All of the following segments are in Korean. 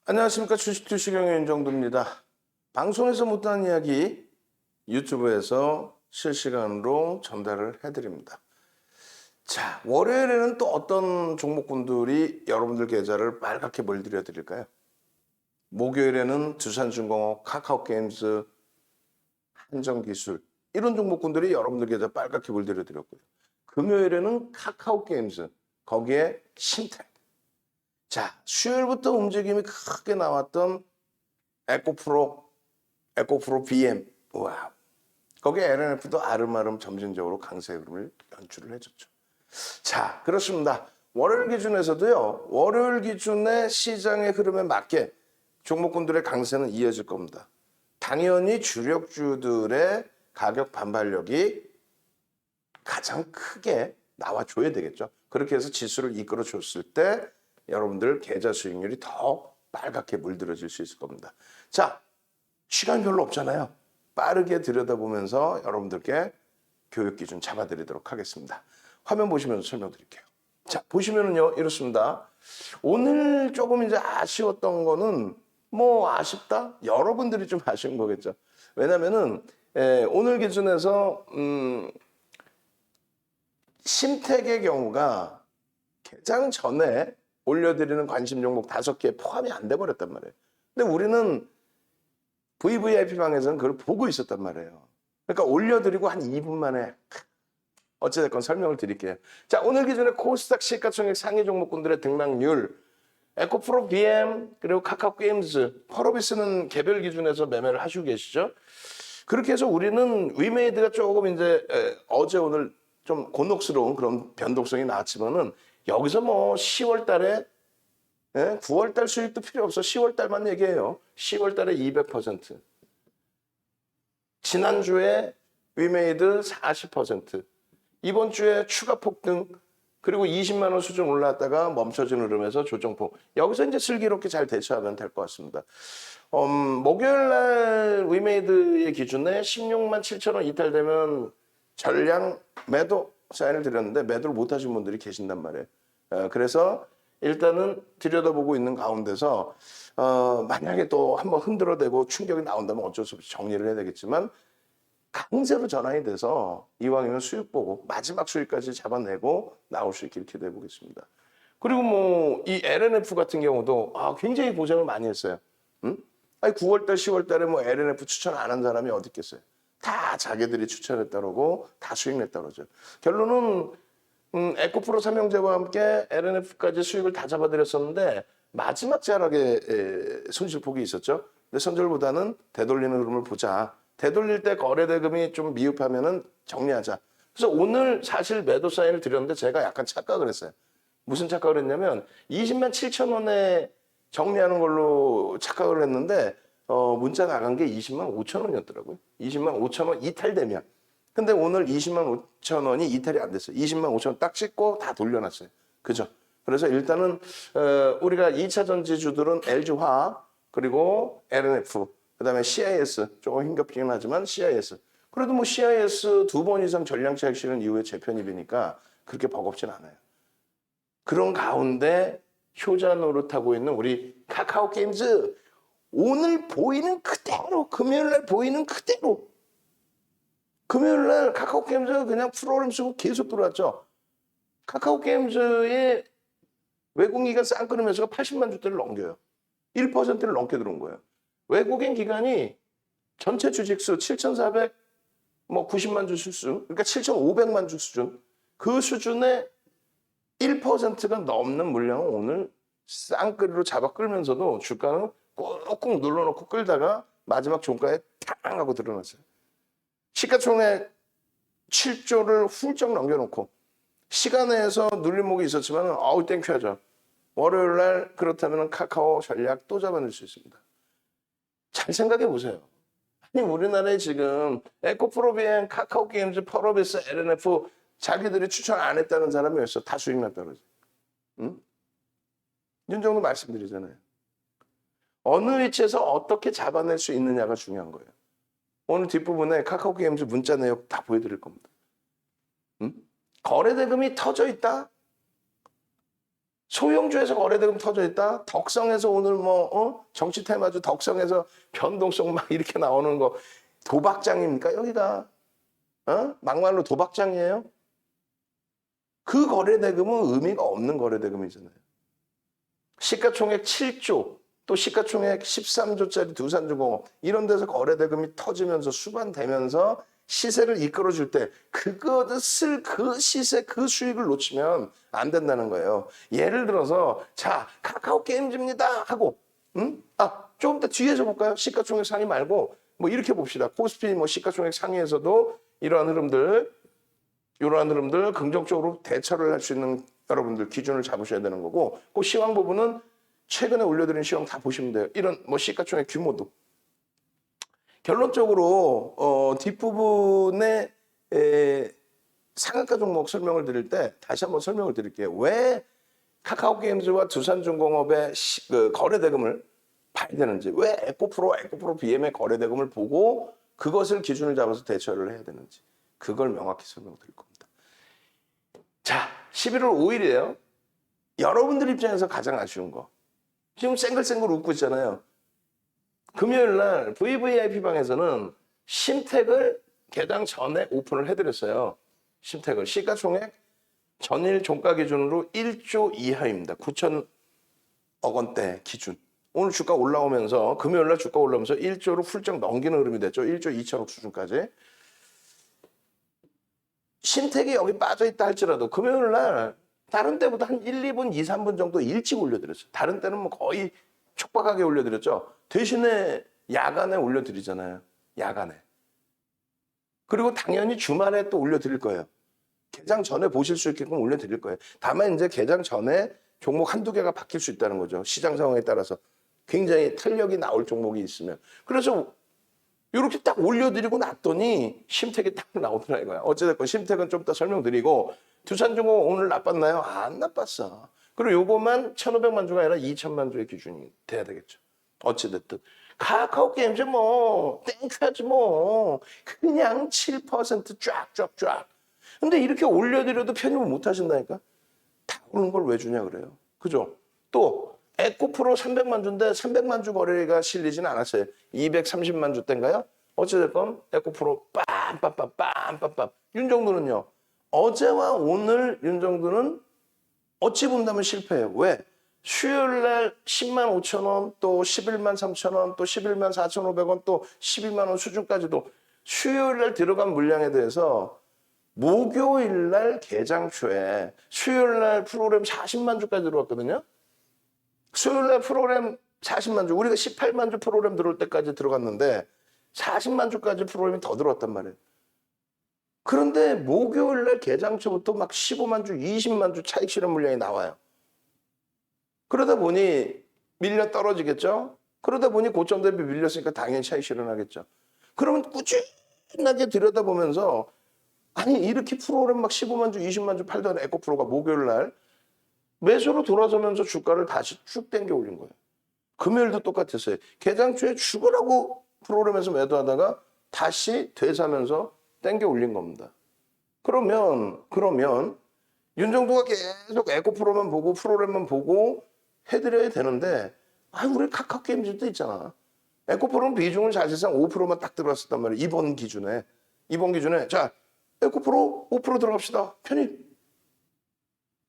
안녕하십니까. 주식투시경의 윤정도입니다. 방송에서 못한 이야기 유튜브에서 실시간으로 전달을 해드립니다. 자, 월요일에는 또 어떤 종목군들이 여러분들 계좌를 빨갛게 물들여 드릴까요? 목요일에는 두산중공업, 카카오게임즈, 한정기술 이런 종목군들이 여러분들 계좌 빨갛게 물들여 드렸고요. 금요일에는 카카오게임즈, 거기에 신택. 자, 수요일부터 움직임이 크게 나왔던 에코프로 BM. 와, 거기에 LNF도 아름아름 점진적으로 강세 흐름을 연출을 해줬죠. 자, 그렇습니다. 월요일 기준에서도요, 월요일 기준의 시장의 흐름에 맞게 종목군들의 강세는 이어질 겁니다. 당연히 주력주들의 가격 반발력이 가장 크게 나와줘야 되겠죠. 그렇게 해서 지수를 이끌어 줬을 때 여러분들 계좌 수익률이 더 빨갛게 물들어질 수 있을 겁니다. 자, 시간이 별로 없잖아요. 빠르게 들여다보면서 여러분들께 교육 기준 잡아드리도록 하겠습니다. 화면 보시면서 설명드릴게요. 자, 보시면은요, 이렇습니다. 오늘 조금 이제 아쉬웠던 거는 뭐 아쉽다? 여러분들이 좀 아쉬운 거겠죠. 왜냐면은 오늘 기준에서 심택의 경우가 개장 전에 올려드리는 관심 종목 5개에 포함이 안 돼 버렸단 말이에요. 근데 우리는 VVIP 방에서는 그걸 보고 있었단 말이에요. 그러니까 올려드리고 한 2분 만에 어찌됐건 설명을 드릴게요. 자, 오늘 기준에 코스닥 시가총액 상위 종목군들의 등락률, 에코프로 BM 그리고 카카오게임즈, 펄어비스는 개별 기준에서 매매를 하시고 계시죠. 그렇게 해서 우리는 위메이드가 조금 이제 어제 오늘 좀 곤혹스러운 그런 변동성이 나왔지만은 여기서 뭐 10월 달에 9월 달 수익도 필요 없어. 10월 달만 얘기해요. 10월 달에 200%. 지난주에 위메이드 40%. 이번 주에 추가 폭등. 그리고 20만 원 수준 올라왔다가 멈춰진 흐름에서 조정폭. 여기서 이제 슬기롭게 잘 대처하면 될 것 같습니다. 목요일 날 위메이드의 기준에 16만 7천 원 이탈되면 전량 매도 사인을 드렸는데 매도를 못 하신 분들이 계신단 말이에요. 그래서 일단은 들여다보고 있는 가운데서 만약에 또 한번 흔들어대고 충격이 나온다면 어쩔 수 없이 정리를 해야 되겠지만 강제로 전환이 돼서 이왕이면 수익 보고 마지막 수익까지 잡아내고 나올 수 있게 이렇게 해보겠습니다. 그리고 뭐 이 LNF 같은 경우도 굉장히 고생을 많이 했어요. 응? 아니 9월달 10월달에 뭐 LNF 추천 안 한 사람이 어디 있겠어요. 다 자기들이 추천했다고 다 수익 냈다고 그러죠. 결론은 에코프로 삼형제와 함께 LNF까지 수익을 다 잡아드렸었는데 마지막 자락에 손실폭이 있었죠. 근데 손절보다는 되돌리는 흐름을 보자. 되돌릴 때 거래대금이 좀 미흡하면은 정리하자. 그래서 오늘 사실 매도 사인을 드렸는데 제가 약간 착각을 했어요. 무슨 착각을 했냐면 20만 7천 원에 정리하는 걸로 착각을 했는데 문자 나간 게 20만 5천 원이었더라고요. 20만 5천 원 이탈되면. 근데 오늘 20만 5천 원이 이탈이 안 됐어요. 20만 5천 원 딱 찍고 다 돌려놨어요. 그죠? 그래서 일단은 우리가 2차 전지주들은 LG화학 그리고 LNF 그다음에 CIS 조금 힘겹긴 하지만 CIS 그래도 뭐 CIS 2번 이상 전량 차익 실현 이후에 재편입이니까 그렇게 버겁진 않아요. 그런 가운데 효자 노릇하고 있는 우리 카카오게임즈 오늘 보이는 그대로 금요일날 보이는 그대로 금요일날 카카오게임즈가 그냥 프로그램 쓰고 계속 들어왔죠. 카카오게임즈의 외국인기관 쌍끌음 매수가 80만 주대를 넘겨요. 1%를 넘게 들어온 거예요. 외국인 기관이 전체 주식수 7,490만 주 수준, 그러니까 7,500만 주 수준, 그 수준의 1%가 넘는 물량을 오늘 쌍끌이로 잡아 끌면서도 주가는 꾹꾹 눌러놓고 끌다가 마지막 종가에 탕 하고 드러났어요. 시가총액 7조를 훌쩍 넘겨놓고 시간에서 눌림목이 있었지만 땡큐하죠. 월요일 날 그렇다면 카카오 전략 또 잡아낼 수 있습니다. 잘 생각해 보세요. 아니 우리나라에 지금 에코프로비엔, 카카오게임즈, 펄어비스, LNF 자기들이 추천 안 했다는 사람이 왜 있어? 다 수익 났다고 그러지. 응? 이런 정도 말씀드리잖아요. 어느 위치에서 어떻게 잡아낼 수 있느냐가 중요한 거예요. 오늘 뒷부분에 카카오게임즈 문자 내역 다 보여드릴 겁니다. 응? 거래 대금이 터져 있다? 소형주에서 거래대금 터져 있다. 덕성에서 오늘 정치 테마주 덕성에서 변동성 막 이렇게 나오는 거 도박장입니까 여기가? 막말로 도박장이에요? 그 거래대금은 의미가 없는 거래대금이잖아요. 시가총액 7조 또 시가총액 13조짜리 두산중공업 이런 데서 거래대금이 터지면서 수반되면서 시세를 이끌어줄 때 그것을 그 시세 그 수익을 놓치면 안 된다는 거예요. 예를 들어서 자 카카오 게임즈입니다 하고 조금 더 뒤에서 볼까요? 시가총액 상위 말고 뭐 이렇게 봅시다. 코스피 뭐 시가총액 상위에서도 이러한 흐름들 긍정적으로 대처를 할 수 있는 여러분들 기준을 잡으셔야 되는 거고 그 시황 부분은 최근에 올려드린 시황 다 보시면 돼요. 이런 뭐 시가총액 규모도. 결론적으로 뒷부분에 상한가 종목 설명을 드릴 때 다시 한번 설명을 드릴게요. 왜 카카오게임즈와 두산중공업의 그 거래대금을 봐야 되는지, 왜 에코프로 BM의 거래대금을 보고 그것을 기준을 잡아서 대처를 해야 되는지 그걸 명확히 설명드릴 겁니다. 자, 11월 5일이에요. 여러분들 입장에서 가장 아쉬운 거. 지금 쌩글쌩글 웃고 있잖아요. 금요일 날 VVIP방에서는 심택을 개장 전에 오픈을 해드렸어요. 심택을 시가총액 전일 종가 기준으로 1조 이하입니다. 9천억 원대 기준. 오늘 주가 올라오면서 금요일 날 주가 올라오면서 1조로 훌쩍 넘기는 흐름이 됐죠. 1조 2천억 수준까지. 심택이 여기 빠져있다 할지라도 금요일 날 다른 때보다 한 1, 2분, 2, 3분 정도 일찍 올려드렸어요. 다른 때는 뭐 거의 촉박하게 올려드렸죠. 대신에 야간에 올려드리잖아요. 야간에. 그리고 당연히 주말에 또 올려드릴 거예요. 개장 전에 보실 수 있게끔 올려드릴 거예요. 다만 이제 개장 전에 종목 한두 개가 바뀔 수 있다는 거죠. 시장 상황에 따라서 굉장히 탄력이 나올 종목이 있으면. 그래서 이렇게 딱 올려드리고 났더니 심택이 딱 나오더라 이거야. 어찌됐건 심택은 좀 더 설명드리고 두산중공업 오늘 나빴나요? 안 나빴어. 그리고 요거만 1,500만 주가 아니라 2천만 주의 기준이 돼야 되겠죠. 어찌됐든. 카카오 게임즈 뭐 땡큐하지 뭐. 그냥 7% 쫙쫙쫙. 근데 이렇게 올려드려도 편입을 못 하신다니까? 다 오는 걸 왜 주냐 그래요. 그죠? 또 에코프로 300만 주인데 300만 주 거래가 실리진 않았어요. 230만 주 때인가요? 어찌됐건 에코프로 빰빰빰빰빰빰. 윤정도는요. 어제와 오늘 윤정도는 어찌 본다면 실패해요. 왜? 수요일 날 10만 5천 원, 또 11만 3천 원, 또 11만 4,500원, 또 12만 원 수준까지도 수요일 날 들어간 물량에 대해서 목요일 날 개장 초에 수요일 날 프로그램 40만 주까지 들어왔거든요. 수요일 날 프로그램 40만 주, 우리가 18만 주 프로그램 들어올 때까지 들어갔는데 40만 주까지 프로그램이 더 들어왔단 말이에요. 그런데 목요일 날 개장 초부터 막 15만 주, 20만 주 차익 실현 물량이 나와요. 그러다 보니 밀려 떨어지겠죠? 그러다 보니 고점 대비 밀렸으니까 당연히 차익 실현하겠죠. 그러면 꾸준하게 들여다보면서 아니 이렇게 프로그램 막 15만 주, 20만 주 팔던 에코프로가 목요일 날 매수로 돌아서면서 주가를 다시 쭉 당겨 올린 거예요. 금요일도 똑같았어요. 개장 초에 죽으라고 프로그램에서 매도하다가 다시 되사면서 당겨 올린 겁니다. 그러면 윤정도가 계속 에코프로만 보고 프로그램만 보고 해드려야 되는데 우리 카카오 게임즈도 있잖아. 에코프로는 비중은 사실상 5%만 딱 들어갔었단 말이에요. 이번 기준에 자 에코프로 5% 들어갑시다. 편입.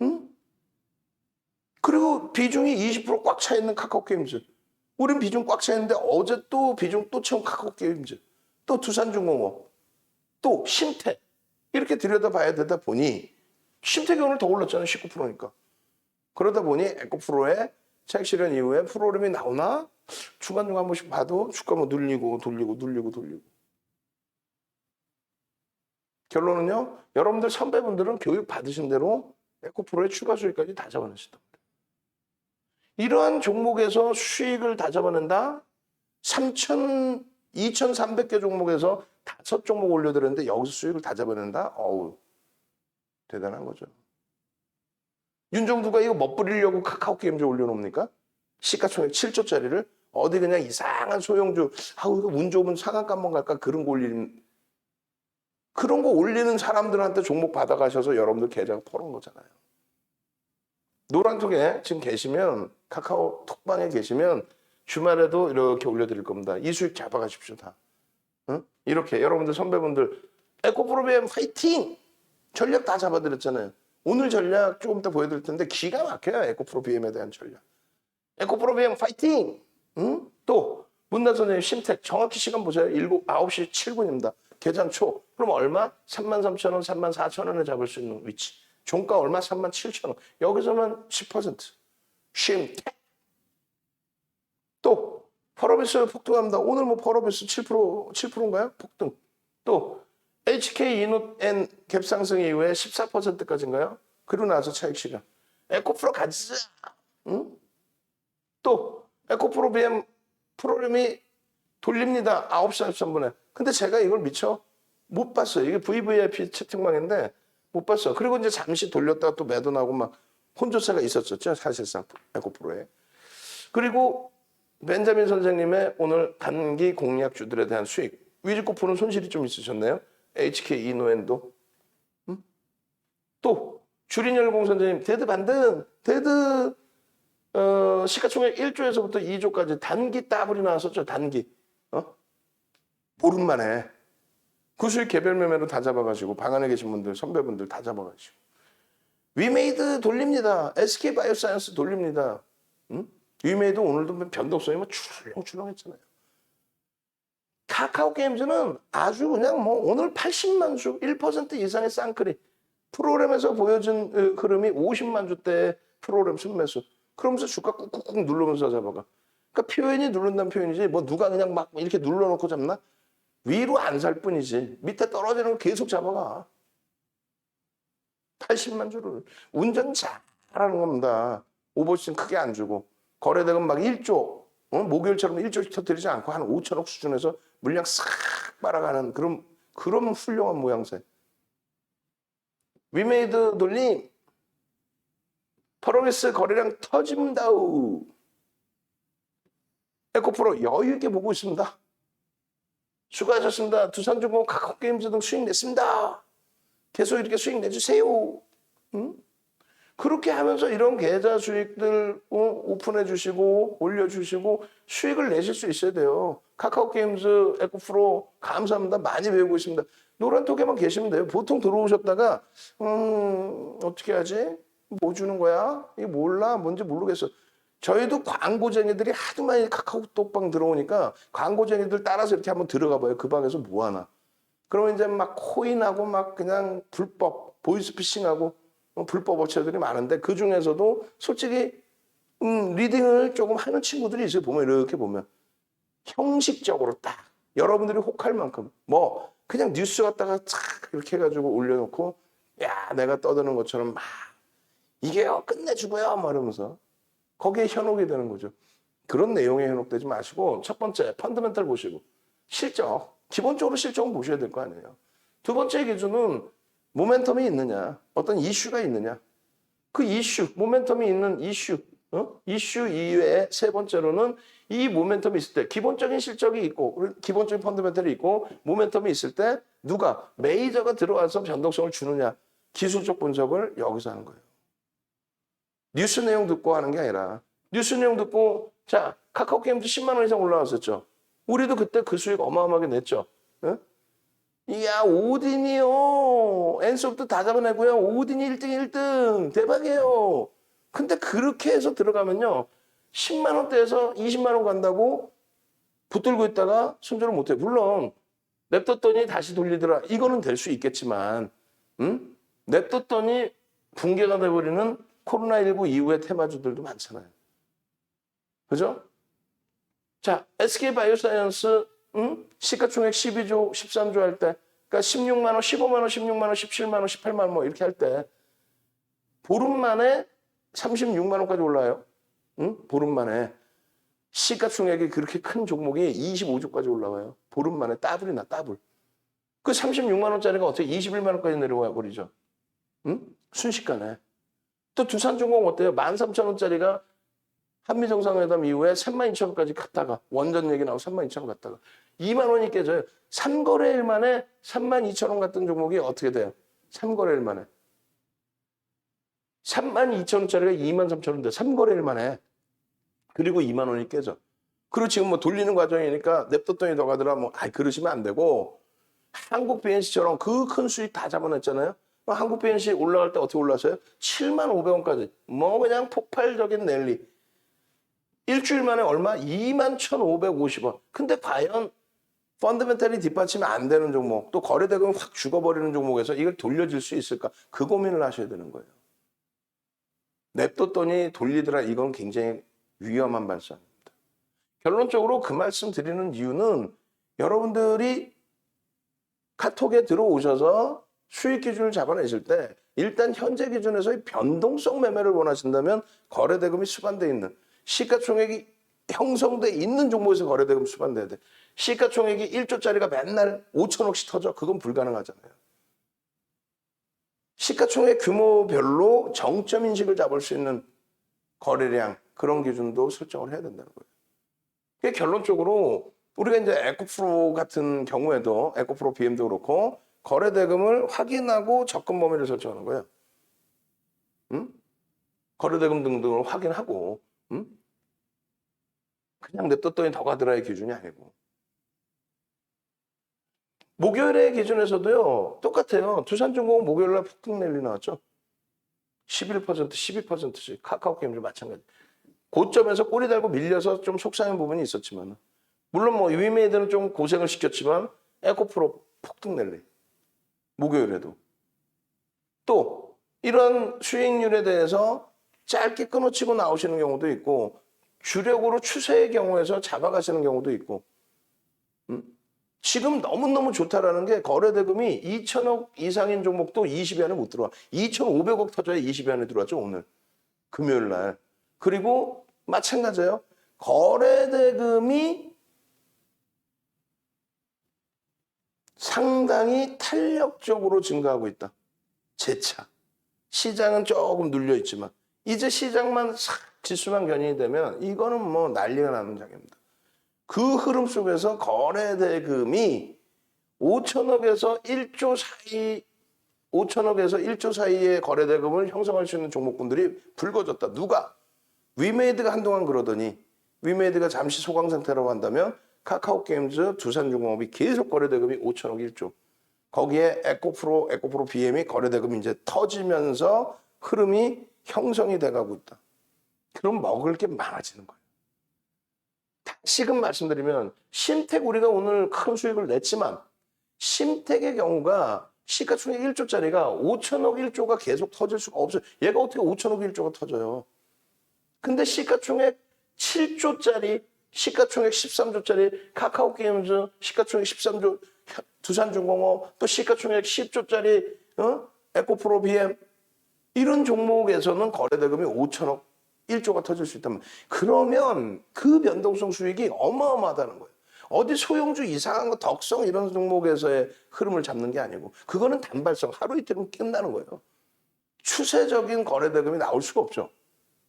응? 그리고 비중이 20% 꽉 차 있는 카카오 게임즈. 우린 비중 꽉 차 있는데 어제 또 비중 또 채운 카카오 게임즈. 또 두산중공업. 또 심택. 이렇게 들여다봐야 되다 보니 심택이 오늘 더 올랐잖아요. 19%니까. 그러다 보니 에코프로의 차익 실현 이후에 프로그램이 나오나? 중간중간 한 번씩 봐도 주가 뭐 눌리고. 결론은요. 여러분들 선배분들은 교육 받으신 대로 에코프로의 추가 수익까지 다 잡아내시다. 이러한 종목에서 수익을 다 잡아낸다? 2,300개 종목에서 5종목 올려드렸는데 여기서 수익을 다 잡아낸다? 어우, 대단한 거죠. 윤정두가 이거 멋부리려고 카카오 게임즈 올려놓습니까? 시가총액 7조짜리를 어디 그냥 이상한 소형주 이거 운 좋으면 상한가 한번 갈까 그런 거 올리는 사람들한테 종목 받아가셔서 여러분들 계좌가 털은 거잖아요. 노란톡에 지금 계시면 카카오 톡방에 계시면 주말에도 이렇게 올려드릴 겁니다. 이 수익 잡아가십시오 다. 응? 이렇게 여러분들 선배분들 에코프로비엠 파이팅! 전략 다 잡아드렸잖아요. 오늘 전략 조금 이따 보여드릴 텐데 기가 막혀요. 에코프로비엠에 대한 전략. 에코프로비엠 파이팅! 응? 또 문단 선생님 심택 정확히 시간 보세요. 9시 7분입니다. 계산 초. 그럼 얼마? 33,000원, 34,000원에 잡을 수 있는 위치. 종가 얼마? 37,000원. 여기서만 10%. 심택. 또 펄어비스 폭등합니다. 오늘 뭐 펄어비스 7%인가요? 폭등. 또 HK 이노엔 갭 상승 이후에 14%까지인가요? 그리고 나서 차익 실현. 에코프로 가지자. 응? 또 에코프로 BM 프로그램이 돌립니다. 9시 43분에. 근데 제가 이걸 미처 못 봤어요. 이게 VVIP 채팅방인데 못 봤어. 그리고 이제 잠시 돌렸다가 또 매도 나고 막 혼조세가 있었었죠. 사실상 에코프로에. 그리고 벤자민 선생님의 오늘 단기 공략주들에 대한 수익. 위즈코프는 손실이 좀 있으셨네요. HK 이노엔도. 또 주린열공 선생님 데드 반등. 데드 시가총액 1조에서부터 2조까지 단기 따블이 나왔었죠. 단기. 보름 만에. 그 수익 개별 매매로 다 잡아가지고 방 안에 계신 분들 선배분들 다 잡아가지고. 위메이드 돌립니다. SK바이오사이언스 돌립니다. 위메이드 오늘도 변동성이 뭐 출렁출렁했잖아요. 카카오게임즈는 아주 그냥 뭐 오늘 80만 주 1% 이상의 쌍끌이 프로그램에서 보여준 흐름이 50만 주대 프로그램 순매수 그러면서 주가 꾹꾹꾹 누르면서 잡아가. 그러니까 표현이 누른다는 표현이지 뭐 누가 그냥 막 이렇게 눌러놓고 잡나? 위로 안 살 뿐이지 밑에 떨어지는 거 계속 잡아가. 80만 주를 운전 잘하는 겁니다. 오버신 크게 안 주고 거래대금 막 1조 목요일처럼 1조씩 터뜨리지 않고 한 5천억 수준에서 물량 싹 빨아가는 그런 훌륭한 모양새. 위메이드 돌림 퍼로미스 거래량 터진다우. 에코프로 여유 있게 보고 있습니다. 수고하셨습니다. 두산중공 카카오게임즈 등 수익 냈습니다. 계속 이렇게 수익 내주세요. 응? 그렇게 하면서 이런 계좌 수익들 오픈해 주시고 올려주시고 수익을 내실 수 있어야 돼요. 카카오게임즈 에코프로 감사합니다. 많이 배우고 있습니다. 노란톡에만 계시면 돼요. 보통 들어오셨다가 어떻게 하지? 뭐 주는 거야? 이게 몰라? 뭔지 모르겠어. 저희도 광고쟁이들이 하도 많이 카카오톡방 들어오니까 광고쟁이들 따라서 이렇게 한번 들어가 봐요. 그 방에서 뭐 하나. 그러면 이제 막 코인하고 막 그냥 불법 보이스피싱하고 불법 업체들이 많은데 그 중에서도 솔직히 리딩을 조금 하는 친구들이 있어요. 보면 이렇게 보면 형식적으로 딱 여러분들이 혹할 만큼 뭐 그냥 뉴스 갖다가 착 이렇게 해가지고 올려놓고 야 내가 떠드는 것처럼 막 이게요 끝내주고요 막 이러면서 거기에 현혹이 되는 거죠. 그런 내용에 현혹되지 마시고 첫 번째 펀더멘탈 보시고 실적 기본적으로 실적은 보셔야 될 거 아니에요. 두 번째 기준은 모멘텀이 있느냐 어떤 이슈가 있느냐 그 이슈 모멘텀이 있는 이슈 이슈 이외에 세 번째로는 이 모멘텀이 있을 때 기본적인 실적이 있고 기본적인 펀더멘털이 있고 모멘텀이 있을 때 누가 메이저가 들어와서 변동성을 주느냐 기술적 분석을 여기서 하는 거예요. 뉴스 내용 듣고 하는 게 아니라 뉴스 내용 듣고 자 카카오게임즈 10만 원 이상 올라왔었죠. 우리도 그때 그 수익 어마어마하게 냈죠. 응? 이야 오딘이요. 엔소프트 다 잡아내고요. 오딘이 1등 1등 대박이에요. 근데 그렇게 해서 들어가면요. 10만 원대에서 20만 원 간다고 붙들고 있다가 손절을 못해요. 물론 냅뒀더니 다시 돌리더라. 이거는 될 수 있겠지만 냅뒀더니 붕괴가 돼버리는 코로나19 이후의 테마주들도 많잖아요. 그죠? 자, SK바이오사이언스 시가총액 12조, 13조 할 때 그러니까 16만 원, 15만 원, 16만 원, 17만 원, 18만 원 뭐 이렇게 할 때 보름 만에 36만 원까지 올라요. 보름 만에. 시가총액이 그렇게 큰 종목이 25조까지 올라와요. 보름 만에 더블이 나 더블. 그 36만 원짜리가 어떻게 21만 원까지 내려와 버리죠. 순식간에. 또 두산중공 어때요? 13,000원짜리가 한미정상회담 이후에 32,000원까지 갔다가 원전 얘기 나오고 32,000원 갔다가 2만 원이 깨져요. 3거래일 만에 32,000원 갔던 종목이 어떻게 돼요? 3거래일 만에. 32,000원짜리가 23,000원인데 3거래일 만에. 그리고 2만 원이 깨져. 그리고 지금 뭐 돌리는 과정이니까 냅뒀더니 더 가더라. 뭐, 그러시면 안 되고, 한국 BNC처럼 그 큰 수익 다 잡아냈잖아요. 한국 BNC 올라갈 때 어떻게 올랐어요? 7만 500원까지. 뭐 그냥 폭발적인 랠리. 일주일 만에 얼마? 2만 1,550원. 근데 과연 펀더멘탈이 뒷받침이 안 되는 종목, 또 거래대금이 확 죽어버리는 종목에서 이걸 돌려줄 수 있을까? 그 고민을 하셔야 되는 거예요. 냅뒀더니 돌리더라. 이건 굉장히 위험한 발상입니다. 결론적으로 그 말씀 드리는 이유는 여러분들이 카톡에 들어오셔서 수익 기준을 잡아내실 때 일단 현재 기준에서의 변동성 매매를 원하신다면 거래대금이 수반돼 있는 시가총액이 형성돼 있는 종목에서 거래대금 수반돼야 돼. 시가총액이 1조짜리가 맨날 5천억씩 터져. 그건 불가능하잖아요. 시가총액 규모별로 정점 인식을 잡을 수 있는 거래량, 그런 기준도 설정을 해야 된다는 거예요. 결론적으로 우리가 이제 에코프로 같은 경우에도 에코프로 BM도 그렇고 거래대금을 확인하고 접근 범위를 설정하는 거예요. 응? 거래대금 등등을 확인하고, 응? 그냥 냅뒀더니 더 가더라의 기준이 아니고. 목요일의 기준에서도요, 똑같아요. 두산중공업 목요일날 폭등 랠리 나왔죠. 11%, 12%씩 카카오게임도 마찬가지. 고점에서 꼬리 달고 밀려서 좀 속상한 부분이 있었지만, 물론 뭐 위메이드는 좀 고생을 시켰지만 에코프로 폭등 랠리. 목요일에도. 또 이런 수익률에 대해서 짧게 끊어치고 나오시는 경우도 있고 주력으로 추세의 경우에서 잡아가시는 경우도 있고. 지금 너무너무 좋다라는 게 거래대금이 2천억 이상인 종목도 20위 안에 못 들어와. 2,500억 터져야 20위 안에 들어왔죠, 오늘. 금요일 날. 그리고 마찬가지예요. 거래대금이 상당히 탄력적으로 증가하고 있다. 재차. 시장은 조금 눌려있지만 이제 시장만 싹 지수만 견인이 되면 이거는 뭐 난리가 나는 장입니다. 그 흐름 속에서 거래대금이 5천억에서 1조 사이 5천억에서 1조 사이의 거래대금을 형성할 수 있는 종목군들이 불거졌다. 누가? 위메이드가 한동안 그러더니 위메이드가 잠시 소강 상태라고 한다면 카카오게임즈, 두산중공업이 계속 거래대금이 5천억 1조. 거기에 에코프로 BM이 거래대금이 이제 터지면서 흐름이 형성이 돼가고 있다. 그럼 먹을 게 많아지는 거예요. 다시금 말씀드리면 심택 우리가 오늘 큰 수익을 냈지만 심택의 경우가 시가총액 1조짜리가 5천억 1조가 계속 터질 수가 없어요. 얘가 어떻게 5천억 1조가 터져요. 근데 시가총액 7조짜리, 시가총액 13조짜리 카카오게임즈, 시가총액 13조 두산중공업, 또 시가총액 10조짜리 에코프로 BM 이런 종목에서는 거래대금이 5천억 1조가 터질 수 있다면 그러면 그 변동성 수익이 어마어마하다는 거예요. 어디 소형주 이상한 거 덕성 이런 종목에서의 흐름을 잡는 게 아니고 그거는 단발성 하루 이틀은 끝나는 거예요. 추세적인 거래대금이 나올 수가 없죠.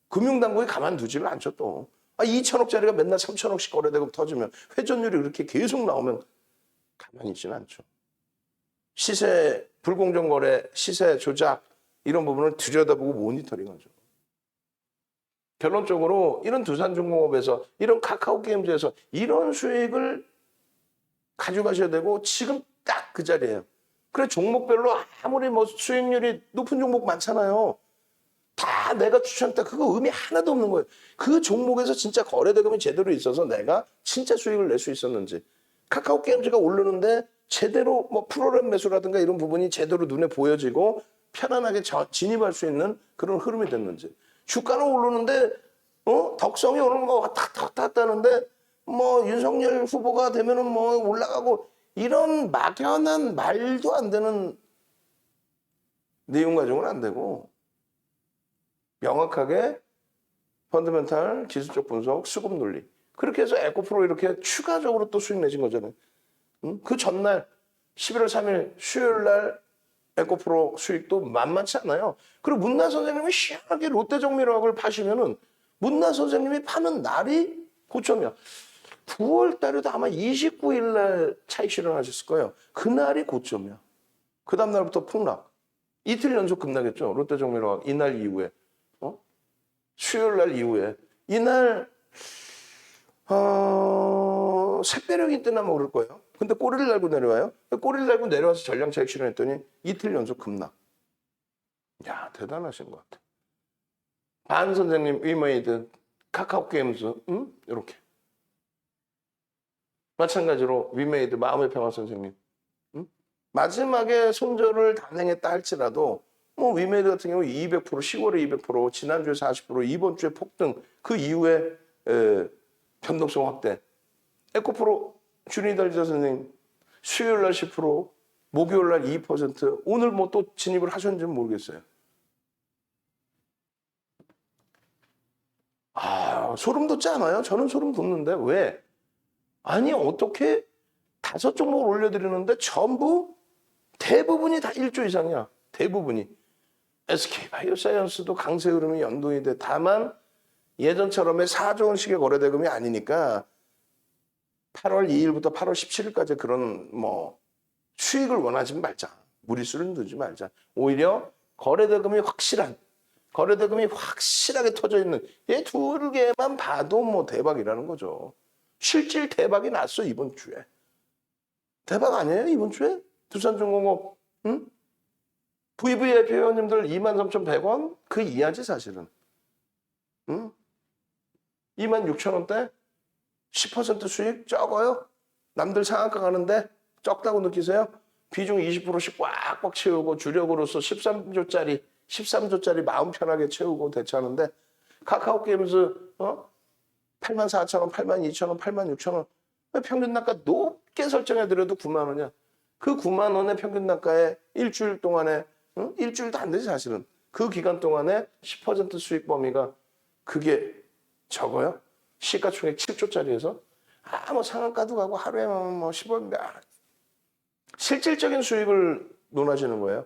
금융당국이 가만두지를 않죠 또. 2천억짜리가 맨날 3천억씩 거래대금 터지면 회전율이 그렇게 계속 나오면 가만히 있지는 않죠. 시세 불공정 거래, 시세 조작 이런 부분을 들여다보고 모니터링하죠. 결론적으로 이런 두산중공업에서 이런 카카오게임즈에서 이런 수익을 가져가셔야 되고 지금 딱 그 자리예요. 그래 종목별로 아무리 뭐 수익률이 높은 종목 많잖아요. 다 내가 추천했다. 그거 의미 하나도 없는 거예요. 그 종목에서 진짜 거래대금이 제대로 있어서 내가 진짜 수익을 낼 수 있었는지. 카카오게임즈가 오르는데 제대로 뭐 프로그램 매수라든가 이런 부분이 제대로 눈에 보여지고 편안하게 진입할 수 있는 그런 흐름이 됐는지. 주가는 오르는데 덕성이 오르는 거 왔다 갔다 하는데 뭐 윤석열 후보가 되면은 뭐 올라가고 이런 막연한 말도 안 되는 내용 가지고는 안 되고 명확하게 펀더멘탈 기술적 분석 수급 논리 그렇게 해서 에코프로 이렇게 추가적으로 또 수익 내신 거잖아요. 그 전날 11월 3일 수요일 날 에코프로 수익도 만만치 않아요. 그리고 문나 선생님이 시원하게 롯데정밀화학을 파시면은 문나 선생님이 파는 날이 고점이야. 9월 달에도 아마 29일 날 차익 실현하셨을 거예요. 그날이 고점이야. 그 다음 날부터 폭락. 이틀 연속 급락했죠. 롯데정밀화학 이날 이후에. 수요일 날 이후에. 이날 샛별형이 뜨나 모를 거예요. 근데 꼬리를 달고 내려와요. 꼬리를 달고 내려와서 전량차익 실현했더니 이틀 연속 급락. 야, 대단하신 것 같아. 반 선생님, 위메이드, 카카오 게임즈, 이렇게. 마찬가지로 위메이드, 마음의 평화 선생님. 마지막에 손절을 단행했다 할지라도 뭐 위메이드 같은 경우 200%, 10월에 200%, 지난주에 40%, 이번 주에 폭등, 그 이후에 변동성 확대. 에코프로 준이달자 선생님 수요일 날 10%, 목요일 날 2%, 오늘 뭐 또 진입을 하셨는지는 모르겠어요. 소름 돋지 않아요? 저는 소름 돋는데 왜? 아니 어떻게 5종목을 올려드리는데 전부 대부분이 다 1조 이상이야. 대부분이. SK바이오사이언스도 강세 흐름이 연동이 돼. 다만 예전처럼의 4조 원씩의 거래대금이 아니니까 8월 2일부터 8월 17일까지 그런 뭐 수익을 원하지 말자. 무리수를 두지 말자. 오히려 거래대금이 확실하게 터져 있는 얘 두 개만 봐도 뭐 대박이라는 거죠. 실질 대박이 났어 이번 주에. 대박 아니에요 이번 주에? 두산중공업 VVIP 회원님들 23,100원 그 이하지 사실은. 26,000원대 10% 수익 적어요? 남들 상한가 가는데 적다고 느끼세요? 비중 20%씩 꽉꽉 채우고 주력으로서 13조짜리 마음 편하게 채우고 대처하는데 카카오 게임즈 84,000원, 82,000원, 86,000원 평균 단가 높게 설정해드려도 9만 원이야. 그 9만 원의 평균 단가에 일주일 동안에 일주일도 안 되지 사실은. 그 기간 동안에 10% 수익 범위가 그게 적어요? 시가총액 7조짜리에서 뭐 상한가도 가고 하루에 뭐 10원 실질적인 수익을 논하시는 거예요.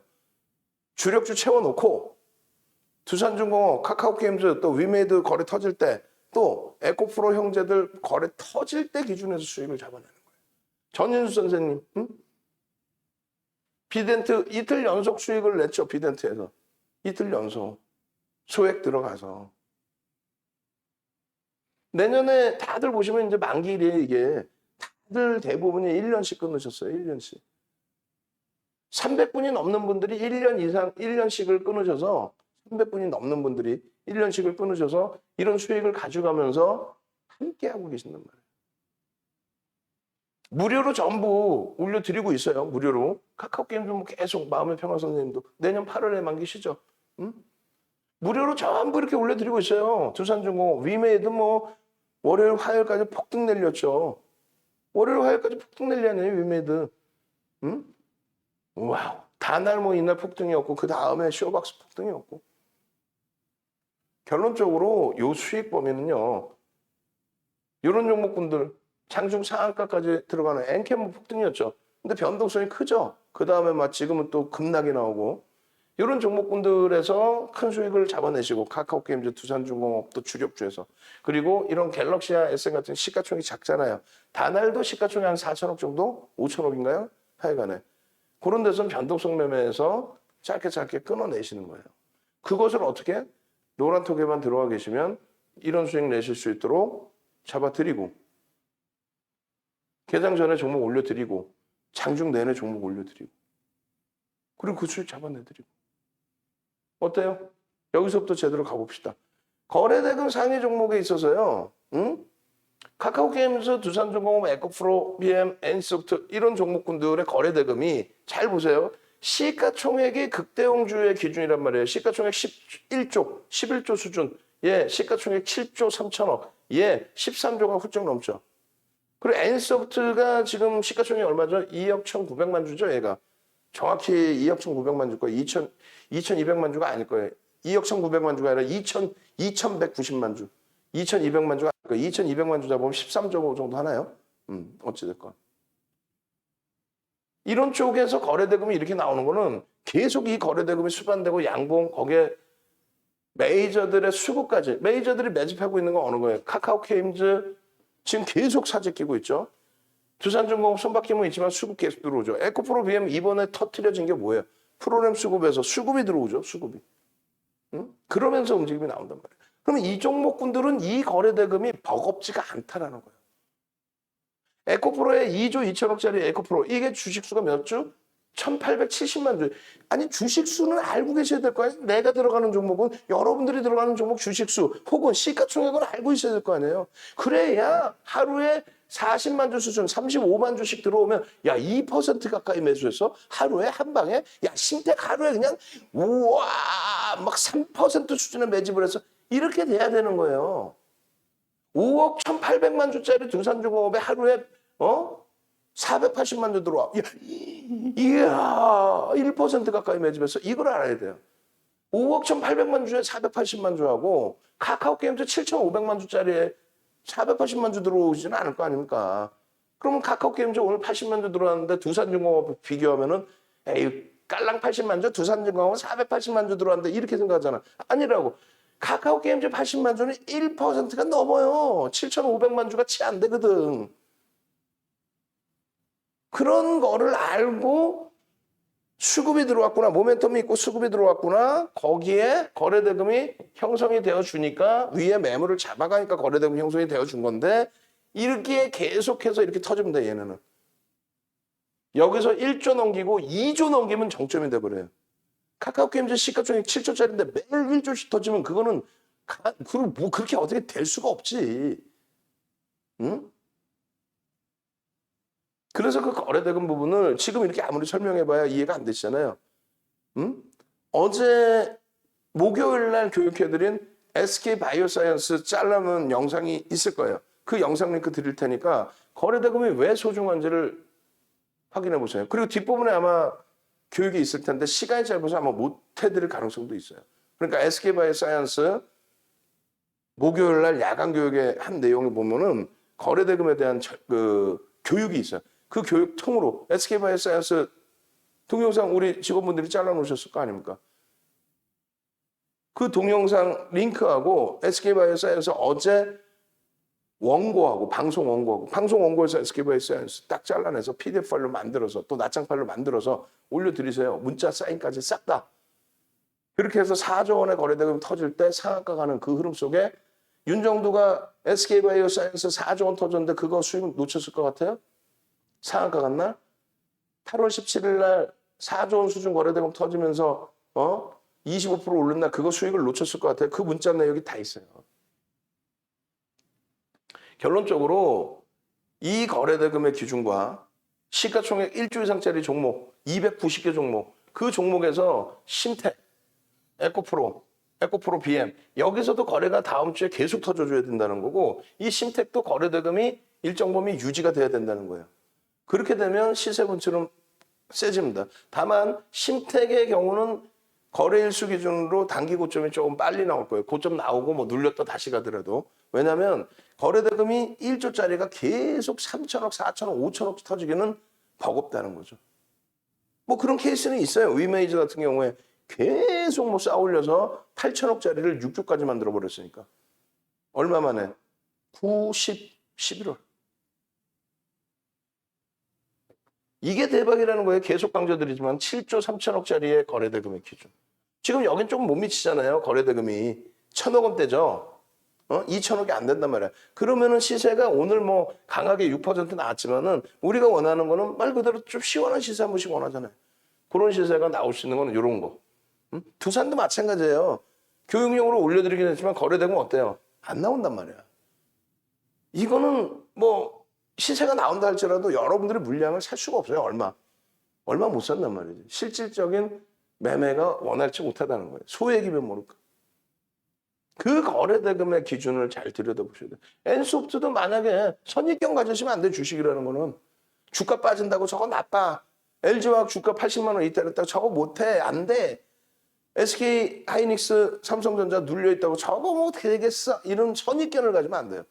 주력주 채워놓고 두산중공업, 카카오게임즈 또 위메이드 거래 터질 때 또 에코프로 형제들 거래 터질 때 기준에서 수익을 잡아내는 거예요. 전인수 선생님 비덴트 이틀 연속 수익을 냈죠. 비덴트에서 이틀 연속 소액 들어가서 내년에 다들 보시면 이제 만기일에 이게 다들 대부분이 1년씩 끊으셨어요. 1년씩 300분이 넘는 분들이 1년 이상 1년씩을 끊으셔서 300분이 넘는 분들이 1년씩을 끊으셔서 이런 수익을 가져가면서 함께 하고 계신단 말이에요. 무료로 전부 올려드리고 있어요. 무료로. 카카오게임도 뭐 계속 마음의 평화 선생님도 내년 8월에 만기시죠. 무료로 전부 이렇게 올려드리고 있어요. 두산중공업, 위메이드 뭐 월요일, 화요일까지 폭등 내렸죠. 월요일, 화요일까지 폭등 내렸네요. 위메이드. 와우. 다날 뭐 이날 폭등이었고 그 다음에 쇼박스 폭등이었고. 결론적으로 요 수익 범위는요. 이런 종목군들 장중 상한가까지 들어가는 엔캠 폭등이었죠. 근데 변동성이 크죠. 그 다음에 막 지금은 또 급락이 나오고 이런 종목군들에서 큰 수익을 잡아내시고 카카오게임즈, 두산중공업도 주력주에서 그리고 이런 갤럭시와 SM 같은 시가총액이 작잖아요. 다날도 시가총액 한 4천억 정도? 5천억인가요? 하여간에. 그런 데서는 변동성 매매에서 짧게 끊어내시는 거예요. 그것을 어떻게? 노란톡에만 들어와 계시면 이런 수익 내실 수 있도록 잡아드리고 개장 전에 종목 올려드리고 장중 내내 종목 올려드리고 그리고 그 수익 잡아내드리고 어때요? 여기서부터 제대로 가봅시다. 거래대금 상위 종목에 있어서요. 카카오게임즈, 두산중공업, 에코프로, BM, NC소프트 이런 종목군들의 거래대금이 잘 보세요. 시가총액이 극대형주의 기준이란 말이에요. 시가총액 11조 수준. 예, 시가총액 7조 3천억. 예, 13조가 훌쩍 넘죠. 그리고 NC소프트가 지금 시가총액이 얼마죠? 2억 1,900만 주죠, 얘가. 정확히 2억 1,900만 줄 거예요. 2,200만 주가 아닐 거예요. 2억 1,900만 주가 아니라 2,190만 주. 2,200만 주가 아닐 거예요. 2,200만 주 잡으면 13조 정도 하나요? 어찌됐건. 이런 쪽에서 거래대금이 이렇게 나오는 거는 계속 이 거래대금이 수반되고 양봉 거기에 메이저들의 수급까지 메이저들이 매집하고 있는 건 어느 거예요? 카카오게임즈 지금 계속 사재 끼고 있죠. 두산중공업 손바뀜은 있지만 수급 계속 들어오죠. 에코프로 BM 이번에 터트려진 게 뭐예요? 프로그램 수급에서 수급이 들어오죠. 수급이. 응? 그러면서 움직임이 나온단 말이에요. 그러면 이 종목군들은 이 거래대금이 버겁지가 않다라는 거예요. 에코프로의 2조 2천억짜리 에코프로 이게 주식수가 몇 주? 1870만 주. 아니 주식수는 알고 계셔야 될 거 아니에요. 내가 들어가는 종목은 여러분들이 들어가는 종목 주식수 혹은 시가총액을 알고 있어야 될 거 아니에요. 그래야 하루에 40만 주 수준 35만 주씩 들어오면 야 2% 가까이 매수해서 하루에 한 방에 야 신택 하루에 그냥 우와 막 3% 수준의 매집을 해서 이렇게 돼야 되는 거예요. 5억 1,800만 주짜리 두산중공업에 하루에 480만 주 들어와. 이야 1% 가까이 매집해서 이걸 알아야 돼요. 5억 1,800만 주에 480만 주하고 카카오게임즈 7,500만 주짜리에 480만 주 들어오지는 않을 거 아닙니까? 그러면 카카오게임즈 오늘 80만 주 들어왔는데 두산중공업 비교하면은 에이 깔랑 80만 주, 두산중공업은 480만 주 들어왔는데 이렇게 생각하잖아. 아니라고. 카카오게임즈 80만 주는 1%가 넘어요. 7,500만 주가 채 안 되거든. 그런 거를 알고 수급이 들어왔구나. 모멘텀이 있고 수급이 들어왔구나. 거기에 거래대금이 형성이 되어 주니까 위에 매물을 잡아가니까 거래대금 형성이 되어 준 건데 이렇게 계속해서 이렇게 터지면 돼 얘네는. 여기서 1조 넘기고 2조 넘기면 정점이 돼버려요. 카카오게임즈 시가총액 7조짜리인데 매일 1조씩 터지면 그거는 뭐 그렇게 어떻게 될 수가 없지. 응? 그래서 그 거래대금 부분을 지금 이렇게 아무리 설명해봐야 이해가 안 되시잖아요. 응? 어제 목요일 날 교육해드린 SK바이오사이언스 잘라놓은 영상이 있을 거예요. 그 영상 링크 드릴 테니까 거래대금이 왜 소중한지를 확인해 보세요. 그리고 뒷부분에 아마 교육이 있을 텐데 시간이 짧아서 아마 못 해드릴 가능성도 있어요. 그러니까 SK바이오사이언스 목요일 날 야간 교육에 한 내용을 보면은 거래대금에 대한 교육이 있어요. 그 교육 통으로 SK바이오사이언스 동영상 우리 직원분들이 잘라놓으셨을 거 아닙니까? 그 동영상 링크하고 SK바이오사이언스 어제 원고하고 방송 원고에서 SK바이오사이언스 딱 잘라내서 PDF 파일로 만들어서 또 낱장 파일로 만들어서 올려드리세요. 문자 사인까지 싹 다. 그렇게 해서 4조 원의 거래대금 터질 때 상한가 가는 그 흐름 속에 윤정두가 SK바이오사이언스 4조 원 터졌는데 그거 수익 놓쳤을 것 같아요? 상한가 갔나? 8월 17일 날 4조 원 수준 거래대금 터지면서 25% 오른 날 그거 수익을 놓쳤을 것 같아요. 그 문자 내역이 다 있어요. 결론적으로 이 거래대금의 기준과 시가총액 1조 이상짜리 종목 290개 종목 그 종목에서 신택, 에코프로 BM 여기서도 거래가 다음 주에 계속 터져줘야 된다는 거고 이 신택도 거래대금이 일정 범위 유지가 돼야 된다는 거예요. 그렇게 되면 시세 분출은 세집니다. 다만 신택의 경우는 거래일수 기준으로 단기 고점이 조금 빨리 나올 거예요. 고점 나오고 뭐 눌렸다 다시 가더라도. 왜냐하면 거래대금이 1조짜리가 계속 3천억, 4천억, 5천억 터지기는 버겁다는 거죠. 뭐 그런 케이스는 있어요. 위메이즈 같은 경우에 계속 뭐 쌓아올려서 8천억짜리를 6조까지 만들어버렸으니까. 얼마 만에? 9, 10, 11월. 이게 대박이라는 거예요. 계속 강조드리지만 7조 3천억짜리의 거래대금의 기준. 지금 여긴 조금 못 미치잖아요. 거래대금이 1,000억 원대죠. 2천억이 안 된단 말이야. 그러면은 시세가 오늘 뭐 강하게 6% 나왔지만은 우리가 원하는 거는 말 그대로 좀 시원한 시세 한 번씩 원하잖아요. 그런 시세가 나올 수 있는 거는 이런 거. 두산도 마찬가지예요. 교육용으로 올려드리긴 했지만 거래대금 어때요? 안 나온단 말이야. 이거는 뭐 시세가 나온다 할지라도 여러분들의 물량을 살 수가 없어요. 얼마 못 산단 말이지. 실질적인 매매가 원활치 못하다는 거예요. 소액이면 모를까. 그 거래대금의 기준을 잘 들여다보셔야 돼요. 엔소프트도 만약에 선입견 가지시면 안 돼. 주식이라는 거는. 주가 빠진다고 저거 나빠. LG화학 주가 80만 원 이탈했다고 저거 못해. 안 돼. SK 하이닉스 삼성전자 눌려있다고 저거 뭐 되겠어. 이런 선입견을 가지면 안 돼요.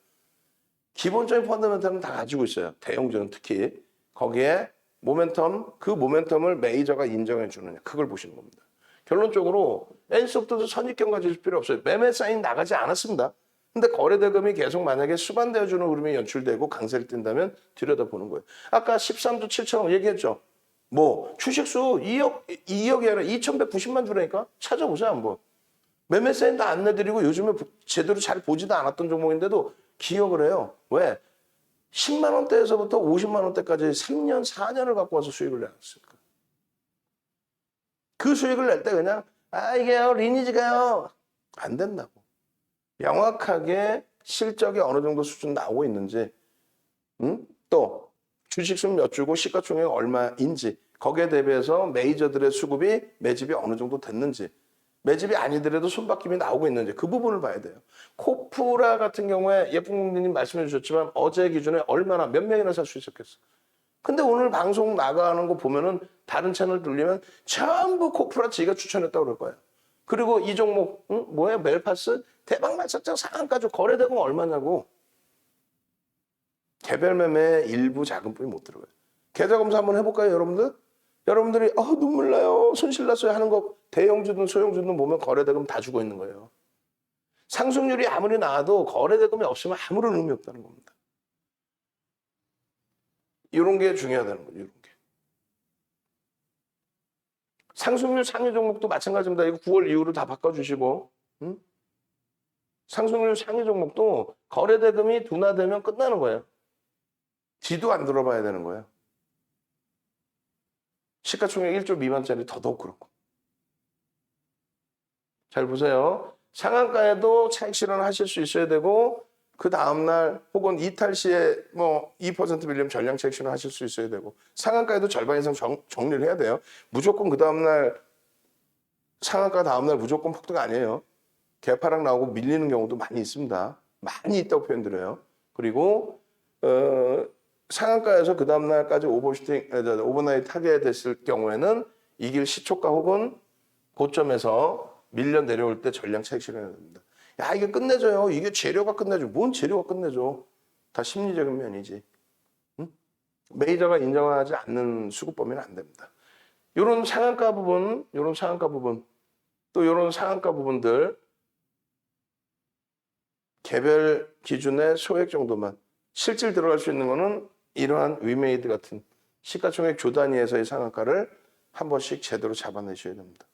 기본적인 펀더멘털은 다 가지고 있어요. 대형주는 특히. 거기에 모멘텀, 그 모멘텀을 메이저가 인정해 주느냐. 그걸 보시는 겁니다. 결론적으로 엔소프트도 선입견 가질 필요 없어요. 매매 사인 나가지 않았습니다. 근데 거래대금이 계속 만약에 수반되어주는 흐름이 연출되고 강세를 띈다면 들여다보는 거예요. 아까 13조 7천억 얘기했죠. 뭐 주식수 2억이 아니라 2,190만 주라니까? 찾아보세요 한번. 매매 사인도 안 내드리고 요즘에 제대로 잘 보지도 않았던 종목인데도 기억을 해요. 왜? 10만 원대에서부터 50만 원대까지 3년, 4년을 갖고 와서 수익을 내놨으니까. 그 수익을 낼 때 그냥 이게요 리니지가요 안 된다고. 명확하게 실적이 어느 정도 수준 나오고 있는지, 또 주식수 몇 주고 시가총액 얼마인지, 거기에 대비해서 메이저들의 수급이 매집이 어느 정도 됐는지, 매집이 아니더라도 손바뀜이 나오고 있는지 그 부분을 봐야 돼요. 코프라 같은 경우에 예쁜 공주님 말씀해 주셨지만 어제 기준에 얼마나 몇 명이나 살 수 있었겠어. 근데 오늘 방송 나가는 거 보면은 다른 채널 돌리면 전부 코프라 지가 추천했다고 그럴 거예요. 그리고 이 종목 뭐야 멜파스 대박 났었죠. 상한가지고 거래대금 얼마냐고. 개별 매매 일부 자금뿐이 못 들어가요. 계좌 검사 한번 해볼까요, 여러분들? 여러분들이 눈물 나요, 손실 났어요 하는 거 대형주든 소형주든 보면 거래대금 다 주고 있는 거예요. 상승률이 아무리 나와도 거래대금이 없으면 아무런 의미 없다는 겁니다. 이런 게 중요하다는 거죠. 이런 게. 상승률 상위 종목도 마찬가지입니다. 이거 9월 이후로 다 바꿔주시고, 상승률 상위 종목도 거래대금이 둔화되면 끝나는 거예요. 뒤도 안 들어봐야 되는 거예요. 시가총액 1조 미만짜리 더더욱 그렇고. 잘 보세요. 상한가에도 차익 실현하실 수 있어야 되고, 그 다음날 혹은 이탈 시에 뭐 2% 밀리면 전량 차익 실현하실 수 있어야 되고, 상한가에도 절반 이상 정리를 해야 돼요. 무조건 그 다음날 상한가 다음날 무조건 폭등 아니에요. 개파락 나오고 밀리는 경우도 많이 있습니다. 많이 있다고 표현드려요. 그리고 상한가에서 그 다음날까지 오버나잇 하게 됐을 경우에는 이길 시초가 혹은 고점에서 밀려 내려올 때 전량 차익 실현해야 됩니다. 야, 이게 끝내줘요. 이게 재료가 끝내줘. 뭔 재료가 끝내줘. 다 심리적인 면이지. 메이저가 인정하지 않는 수급 범위는 안 됩니다. 이런 상한가 부분, 또 이런 상한가 부분들 개별 기준의 소액 정도만 실질 들어갈 수 있는 거는 이러한 위메이드 같은 시가총액 조 단위에서의 상한가를 한 번씩 제대로 잡아내셔야 됩니다.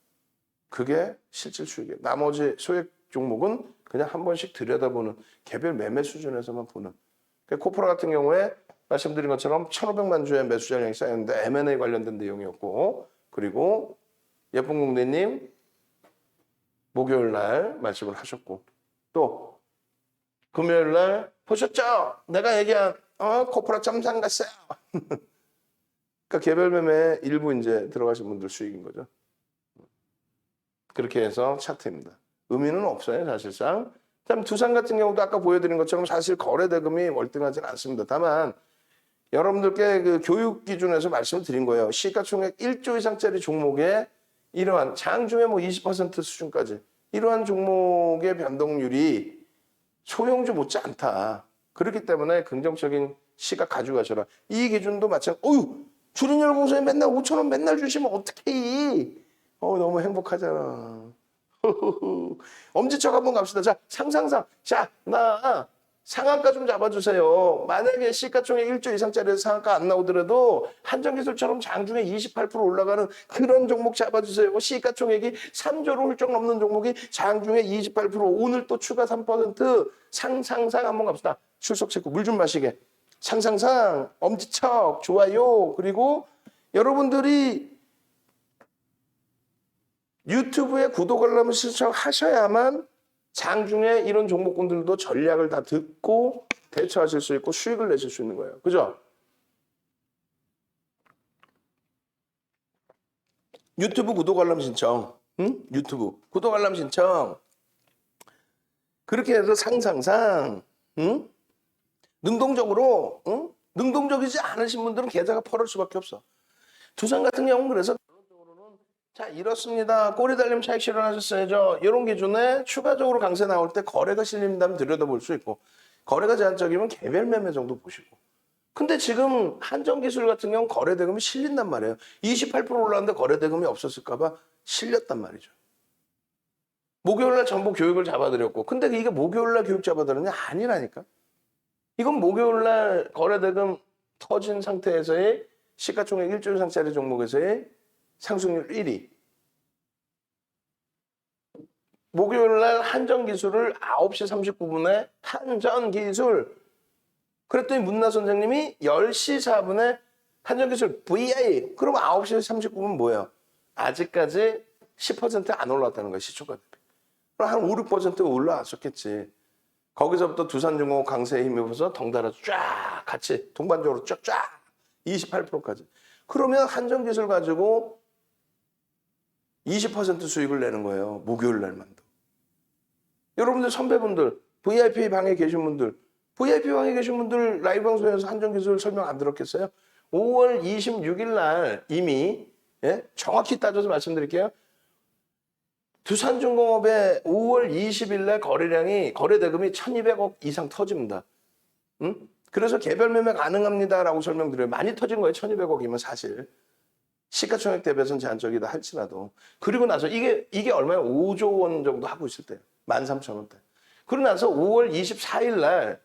그게 실질 수익이에요. 나머지 소액 종목은 그냥 한 번씩 들여다보는 개별 매매 수준에서만 보는. 코프라 같은 경우에 말씀드린 것처럼 1,500만 주의 매수 잔량이 쌓였는데 M&A 관련된 내용이었고, 그리고 예쁜 공대님 목요일 날 말씀을 하셨고, 또 금요일 날 보셨죠? 내가 얘기한 코프라 점상 갔어요. 그러니까 개별 매매 일부 이제 들어가신 분들 수익인 거죠. 그렇게 해서 차트입니다. 의미는 없어요, 사실상. 그다음 두산 같은 경우도 아까 보여드린 것처럼 사실 거래 대금이 월등하지는 않습니다. 다만 여러분들께 그 교육 기준에서 말씀을 드린 거예요. 시가총액 1조 이상짜리 종목에 이러한 장중에 뭐 20% 수준까지 이러한 종목의 변동률이 소형주 못지 않다. 그렇기 때문에 긍정적인 시각 가져가셔라. 이 기준도 마찬가지. 주린열공소에 맨날 5,000원 맨날 주시면 어떡해. 너무 행복하잖아. 엄지척 한번 갑시다. 자, 상상상. 자, 나 상한가 좀 잡아주세요. 만약에 시가총액 1조 이상짜리 상한가 안 나오더라도 한정기술처럼 장중에 28% 올라가는 그런 종목 잡아주세요. 시가총액이 3조를 훌쩍 넘는 종목이 장중에 28% 오늘 또 추가 3% 상상상 한번 갑시다. 출석 체크 물 좀 마시게. 상상상 엄지척 좋아요. 그리고 여러분들이 유튜브에 구독 알람 신청하셔야만 장중에 이런 종목군들도 전략을 다 듣고 대처하실 수 있고 수익을 내실 수 있는 거예요. 그죠? 유튜브 구독 알람 신청. 유튜브 구독 알람 신청. 그렇게 해서 상상상 능동적으로 능동적이지 않으신 분들은 계좌가 펄을 수밖에 없어. 두산 같은 경우는 그래서 자, 이렇습니다. 꼬리 달림 차익 실현하셨어야죠. 이런 기준에 추가적으로 강세 나올 때 거래가 실린다면 들여다볼 수 있고, 거래가 제한적이면 개별 매매 정도 보시고. 근데 지금 한정기술 같은 경우는 거래 대금이 실린단 말이에요. 28% 올랐는데 거래 대금이 없었을까 봐 실렸단 말이죠. 목요일날 전부 교육을 잡아드렸고, 근데 이게 목요일날 교육 잡아드렸냐? 아니라니까. 이건 목요일날 거래 대금 터진 상태에서의 시가총액 1조 이상짜리 종목에서의 상승률 1위. 목요일 날 한전기술을 9시 39분에 한전기술. 그랬더니 문나 선생님이 10시 4분에 한전기술 VI. 그럼 9시 39분 뭐예요? 아직까지 10%안 올라왔다는 거예요. 시초가. 그럼 한 5, 6% 올라왔었겠지. 거기서부터 두산중공업 강세에 힘입어서 덩달아 쫙 같이 동반적으로 쫙쫙 28%까지. 그러면 한전기술 가지고 20% 수익을 내는 거예요. 목요일 날만도. 여러분들 선배분들, VIP 방에 계신 분들, VIP 방에 계신 분들 라이브 방송에서 한전기술 설명 안 들었겠어요? 5월 26일 날 이미 정확히 따져서 말씀드릴게요. 두산중공업의 5월 20일 날 거래대금이 1,200억 이상 터집니다. 응? 그래서 개별 매매 가능합니다라고 설명드려요. 많이 터진 거예요. 1,200억이면 사실. 시가총액 대비해서는 제한적이다 할지라도. 그리고 나서 이게 얼마예요? 5조 원 정도 하고 있을 때예요. 13,000원대. 그러고 나서 5월 24일 날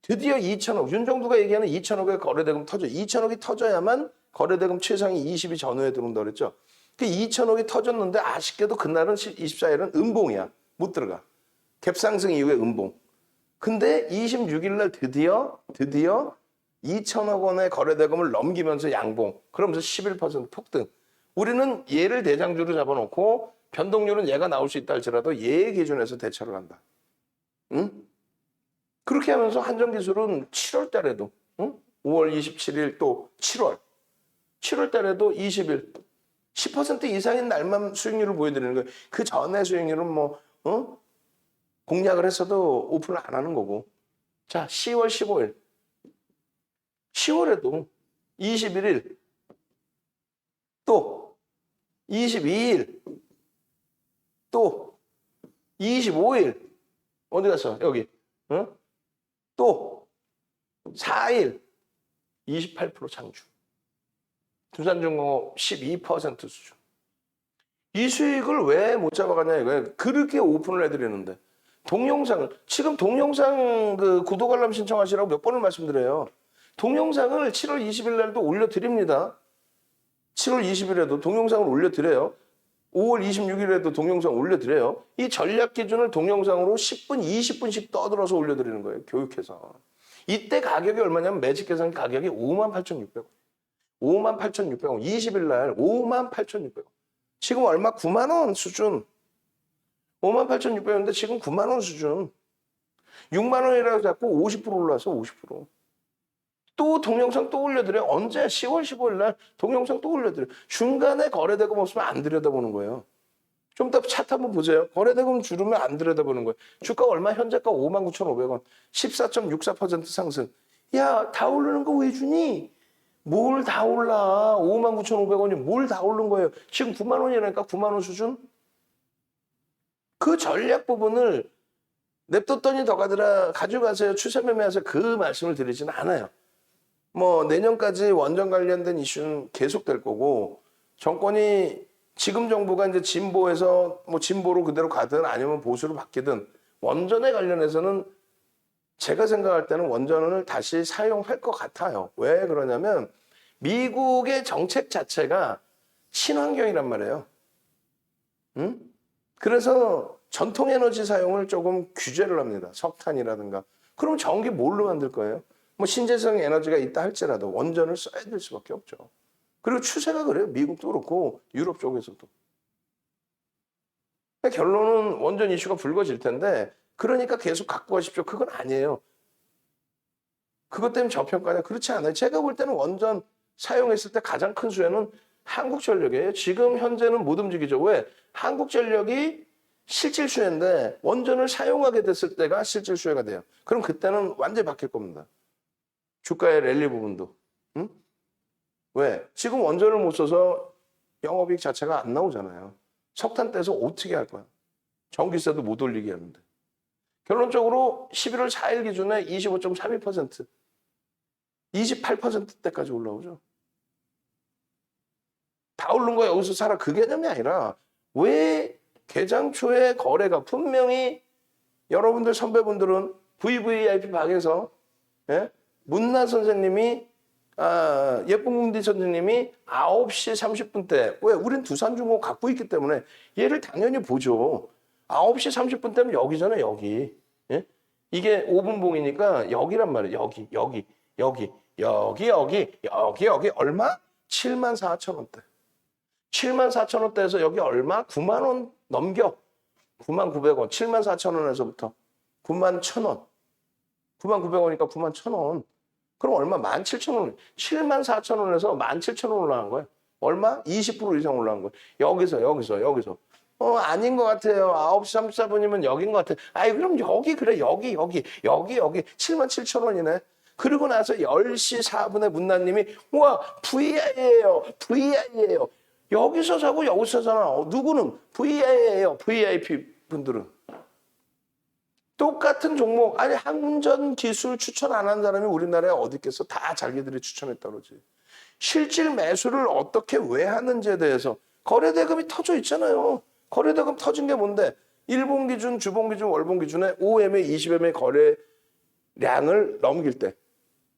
드디어 2천억, 윤정두가 얘기하는 2천억의 거래대금 터져. 2천억이 터져야만 거래대금 최상위 20위 전후에 들어온다 그랬죠. 그 2천억이 터졌는데 아쉽게도 그날은 24일은 음봉이야. 못 들어가. 갭상승 이후에 음봉. 근데 26일 날 드디어 2천억 원의 거래대금을 넘기면서 양봉. 그러면서 11% 폭등. 우리는 얘를 대장주로 잡아놓고 변동률은 얘가 나올 수 있다 할지라도 얘의 기준에서 대처를 한다. 응? 그렇게 하면서 한전기술은 7월 달에도 5월 27일 또 7월 달에도 20일 10% 이상인 날만 수익률을 보여드리는 거예요. 그 전에 수익률은 공략을 했어도 오픈을 안 하는 거고. 자, 10월 15일. 10월에도 21일 또 22일 또 25일 어디 갔어? 여기. 또 4일 28% 장주. 두산중공업 12% 수준. 이 수익을 왜 못 잡아가냐 이거예요. 그렇게 오픈을 해드리는데. 지금 동영상 그 구독 알람 신청하시라고 몇 번을 말씀드려요. 동영상을 7월 20일 날도 올려드립니다. 7월 20일에도 동영상을 올려드려요. 5월 26일에도 동영상 올려드려요. 이 전략 기준을 동영상으로 10분, 20분씩 떠들어서 올려드리는 거예요. 교육해서. 이때 가격이 얼마냐면 매직 계산 가격이 58,600원. 58,600원. 20일 날 58,600원. 지금 얼마? 9만 원 수준. 58,600원인데 지금 9만 원 수준. 6만 원이라고 자꾸 50% 올라서 50%. 또 동영상 또 올려드려요. 언제? 10월 15일 날 동영상 또 올려드려요. 중간에 거래대금 없으면 안 들여다보는 거예요. 좀 더 차트 한번 보세요. 거래대금 줄으면 안 들여다보는 거예요. 주가 얼마? 현재가 59,500원. 14.64% 상승. 야, 다 오르는 거 왜 주니? 뭘 다 올라? 59,500원이 뭘 다 오른 거예요? 지금 9만 원이라니까 9만 원 수준? 그 전략 부분을 냅뒀더니 더 가더라. 가져가세요. 추세 매매하세요. 그 말씀을 드리지는 않아요. 내년까지 원전 관련된 이슈는 계속될 거고 정권이 지금 정부가 이제 진보에서 진보로 그대로 가든 아니면 보수로 바뀌든 원전에 관련해서는 제가 생각할 때는 원전을 다시 사용할 것 같아요. 왜 그러냐면 미국의 정책 자체가 친환경이란 말이에요. 응? 그래서 전통 에너지 사용을 조금 규제를 합니다. 석탄이라든가. 그럼 전기 뭘로 만들 거예요? 신재생 에너지가 있다 할지라도 원전을 써야 될 수밖에 없죠. 그리고 추세가 그래요. 미국도 그렇고 유럽 쪽에서도. 결론은 원전 이슈가 불거질 텐데 그러니까 계속 갖고 가십시오. 그건 아니에요. 그것 때문에 저평가냐? 그렇지 않아요. 제가 볼 때는 원전 사용했을 때 가장 큰 수혜는 한국전력이에요. 지금 현재는 못 움직이죠. 왜? 한국전력이 실질 수혜인데 원전을 사용하게 됐을 때가 실질 수혜가 돼요. 그럼 그때는 완전히 바뀔 겁니다. 주가의 랠리 부분도. 응? 왜? 지금 원전을 못 써서 영업이익 자체가 안 나오잖아요. 석탄 떼서 어떻게 할 거야? 전기세도 못 올리게 하는데. 결론적으로 11월 4일 기준에 25.32%, 28%대까지 올라오죠. 다 오른 거 여기서 살아 그 개념이 아니라 왜 개장 초에 거래가 분명히 여러분들 선배분들은 VVIP 방에서 문나 선생님이 예쁜 공디 선생님이 9시 30분 때, 왜? 우린 두산중공 갖고 있기 때문에 얘를 당연히 보죠. 9시 30분 때면 여기잖아요, 여기. 예? 이게 5분 봉이니까 여기란 말이에요. 여기. 얼마? 74,000원대. 74,000원대에서 여기 얼마? 9만 원 넘겨. 9,900원. 74,000원에서부터 91,000원. 9,900원이니까 91,000원. 그럼 얼마? 17,000원. 74,000원에서 17,000원 올라간 거예요. 얼마? 20% 이상 올라간 거예요. 여기서. 아닌 것 같아요. 9시 34분이면 여긴 것 같아요. 아이, 그럼 여기, 그래. 여기. 77,000원이네. 그리고 나서 10시 4분에 문나님이, 우와, VI예요. 여기서 사고 여기서 사잖아. 누구는 VI예요. VIP 분들은. 똑같은 종목, 아니, 항전 기술 추천 안 한 사람이 우리나라에 어디 있겠어? 다 자기들이 추천했다 그러지. 실질 매수를 어떻게 왜 하는지에 대해서 거래대금이 터져 있잖아요. 거래대금 터진 게 뭔데? 일본 기준, 주봉 기준, 월봉 기준에 5MA, 20MA 거래량을 넘길 때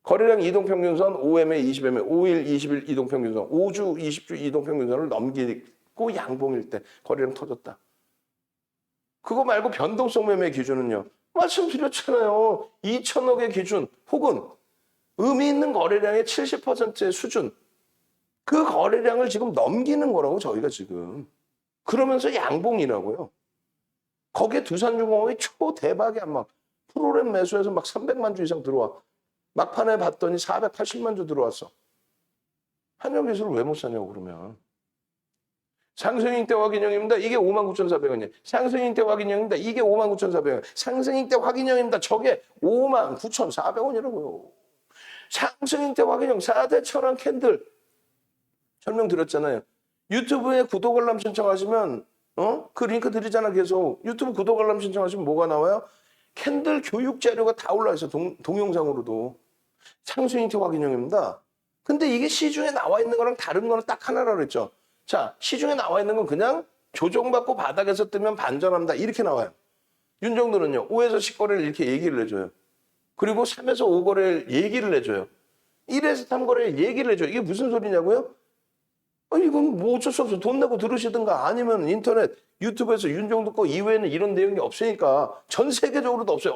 거래량 이동평균선 5MA, 20MA, 5일, 20일 이동평균선, 5주, 20주 이동평균선을 넘기고 양봉일 때 거래량 터졌다. 그거 말고 변동성 매매 기준은요. 말씀드렸잖아요. 2천억의 기준 혹은 의미 있는 거래량의 70%의 수준. 그 거래량을 지금 넘기는 거라고 저희가 지금. 그러면서 양봉이라고요. 거기에 두산중공업이 초대박이야. 막 프로그램 매수해서 막 300만 주 이상 들어와. 막판에 봤더니 480만 주 들어왔어. 한영기술을 왜 못 사냐고 그러면. 상승인대 확인형입니다. 이게 59,400원이에요. 상승인대 확인형입니다. 이게 59,400원. 상승인대 확인형입니다. 저게 59,400원이라고요. 상승인대 확인형 4대 천원 캔들 설명드렸잖아요. 유튜브에 구독 알람 신청하시면 그 링크 드리잖아. 계속 유튜브 구독 알람 신청하시면 뭐가 나와요? 캔들 교육 자료가 다 올라와 있어. 동영상으로도. 상승인대 확인형입니다. 근데 이게 시중에 나와 있는 거랑 다른 거는 딱 하나라 그랬죠. 자, 시중에 나와 있는 건 그냥 조정받고 바닥에서 뜨면 반전합니다. 이렇게 나와요. 윤정도는요. 5에서 10거래를 이렇게 얘기를 해줘요. 그리고 3에서 5거래를 얘기를 해줘요. 1에서 3거래를 얘기를 해줘요. 이게 무슨 소리냐고요? 이건 뭐 어쩔 수 없어. 돈 내고 들으시든가 아니면 인터넷, 유튜브에서 윤정도 거 이외에는 이런 내용이 없으니까 전 세계적으로도 없어요.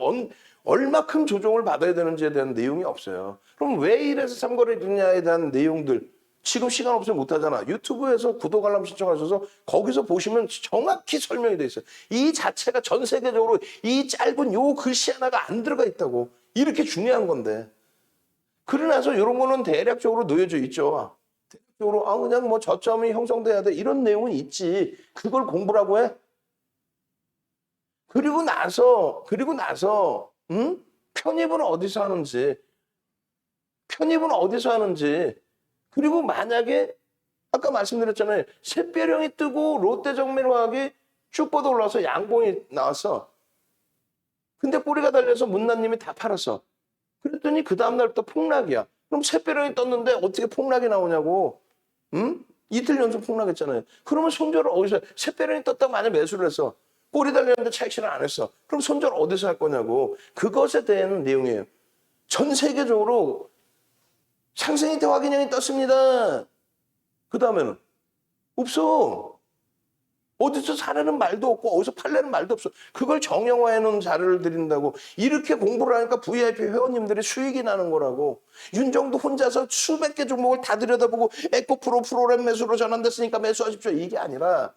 얼마큼 조정을 받아야 되는지에 대한 내용이 없어요. 그럼 왜 1에서 3거래 되냐에 대한 내용들 지금 시간 없으면 못하잖아. 유튜브에서 구독 알람 신청하셔서 거기서 보시면 정확히 설명이 돼 있어요. 이 자체가 전 세계적으로 이 짧은 요 글씨 하나가 안 들어가 있다고. 이렇게 중요한 건데. 그러나서 이런 거는 대략적으로 놓여져 있죠. 대략적으로 그냥 뭐 저점이 형성돼야 돼. 이런 내용은 있지. 그걸 공부라고 해? 그리고 나서 편입은 어디서 하는지. 그리고 만약에 아까 말씀드렸잖아요. 샛별형이 뜨고 롯데정밀화학이 쭉 뻗어 올라와서 양봉이 나왔어. 근데 꼬리가 달려서 문나님이 다 팔았어. 그랬더니 그 다음날부터 폭락이야. 그럼 샛별형이 떴는데 어떻게 폭락이 나오냐고. 이틀 연속 폭락했잖아요. 그러면 손절을 어디서 해? 샛별형이 떴다고 만약 매수를 했어. 꼬리 달렸는데 차익실현 안 했어. 그럼 손절 어디서 할 거냐고. 그것에 대한 내용이에요. 전 세계적으로 상승인대 확인형이 떴습니다. 그 다음에는 없어. 어디서 사려는 말도 없고 어디서 팔려는 말도 없어. 그걸 정형화해 놓은 자료를 드린다고. 이렇게 공부를 하니까 VIP 회원님들이 수익이 나는 거라고. 윤정도 혼자서 수백 개 종목을 다 들여다보고 에코프로 프로그램 매수로 전환됐으니까 매수하십시오. 이게 아니라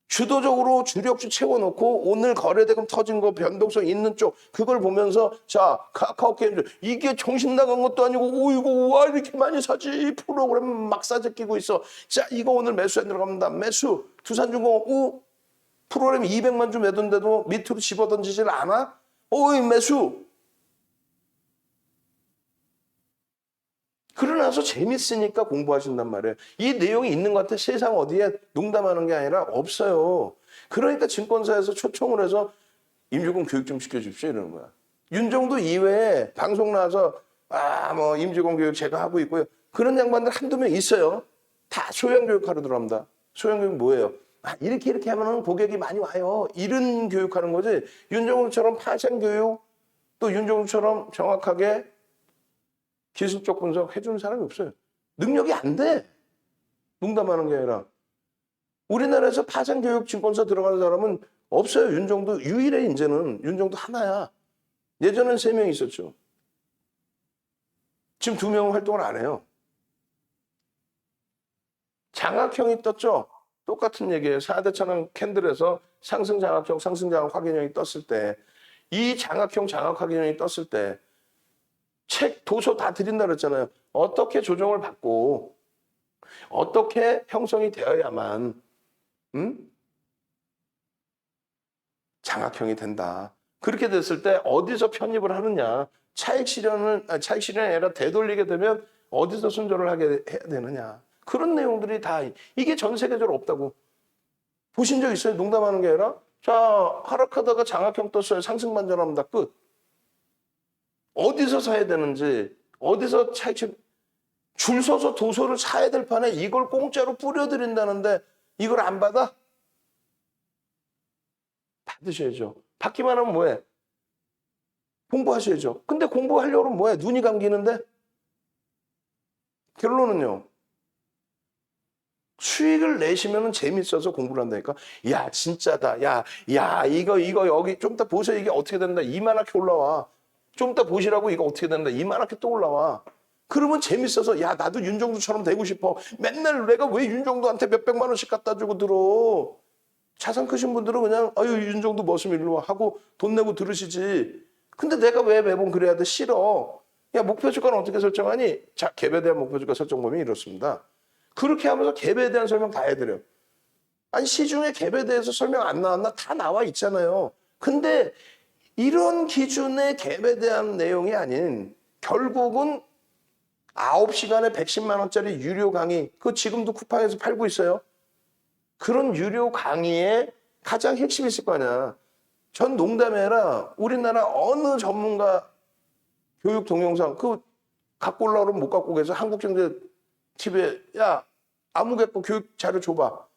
주도적으로 주력주 채워놓고 오늘 거래대금 터진 거 변동성 있는 쪽 그걸 보면서 자 카카오게임 이게 정신 나간 것도 아니고 오이고 와 이렇게 많이 사지 프로그램 막 사재 끼고 있어. 자 이거 오늘 매수에 들어갑니다. 매수 두산중공업 프로그램 200만 주 매도인데도 밑으로 집어던지질 않아? 오이 매수. 그러나서 재밌으니까 공부하신단 말이에요. 이 내용이 있는 것 같아. 세상 어디에 농담하는 게 아니라 없어요. 그러니까 증권사에서 초청을 해서 임직원 교육 좀 시켜주십시오 이러는 거야. 윤정도 이외에 방송 나와서 뭐 임직원 교육 제가 하고 있고요. 그런 양반들 한두 명 있어요. 다 소형 교육하러 들어갑니다. 소형 교육 뭐예요? 이렇게 하면 고객이 많이 와요. 이런 교육하는 거지. 윤정도처럼 파생 교육 또 윤정도처럼 정확하게 기술적 분석 해주는 사람이 없어요. 능력이 안 돼. 농담하는 게 아니라. 우리나라에서 파생교육증권사 들어가는 사람은 없어요. 윤정도 유일해. 이제는 윤정도 하나야. 예전엔 3명 있었죠. 지금 2명은 활동을 안 해요. 장학형이 떴죠. 똑같은 얘기예요. 4대 천왕 캔들에서 상승장학형, 상승장학 확인형이 떴을 때, 이 장학형, 장학 확인형이 떴을 때 책, 도서 다 드린다 그랬잖아요. 어떻게 조정을 받고 어떻게 형성이 되어야만 장학형이 된다. 그렇게 됐을 때 어디서 편입을 하느냐. 차익 실현이 아니라 되돌리게 되면 어디서 순조를 하게 해야 되느냐. 그런 내용들이 다 이게 전 세계적으로 없다고. 보신 적 있어요? 농담하는 게 아니라 자 하락하다가 장학형 떴어요. 상승반전합니다. 끝. 어디서 사야 되는지 어디서 차익 줄 서서 도서를 사야 될 판에 이걸 공짜로 뿌려드린다는데 이걸 안 받아? 받으셔야죠. 받기만 하면 뭐해? 공부하셔야죠. 근데 공부하려고 하면 뭐해? 눈이 감기는데? 결론은요. 수익을 내시면 재밌어서 공부를 한다니까. 야 진짜다. 야 이거 여기 좀 이따 보세요. 이게 어떻게 된다. 이만하게 올라와. 좀 이따 보시라고 이거 어떻게 된다. 이만하게 또 올라와. 그러면 재밌어서 야 나도 윤정도처럼 되고 싶어. 맨날 내가 왜 윤정도한테 몇백만 원씩 갖다 주고 들어. 자산 크신 분들은 그냥 아유 윤정도 머슴 일로 와 하고 돈 내고 들으시지. 근데 내가 왜 매번 그래야 돼? 싫어. 야 목표 주가는 어떻게 설정하니? 자 갭에 대한 목표 주가 설정 범위 이렇습니다. 그렇게 하면서 갭에 대한 설명 다 해드려. 아니 시중에 갭에 대해서 설명 안 나왔나? 다 나와 있잖아요. 근데 이런 기준의 갭에 대한 내용이 아닌 결국은 9시간에 110만 원짜리 유료 강의 그거 지금도 쿠팡에서 팔고 있어요. 그런 유료 강의에 가장 핵심이 있을 거 아니야. 전 농담이 아니라 우리나라 어느 전문가 교육 동영상 그거 갖고 올라오면 못 갖고 계서 한국경제 TV에 야 아무개고 교육 자료 줘봐.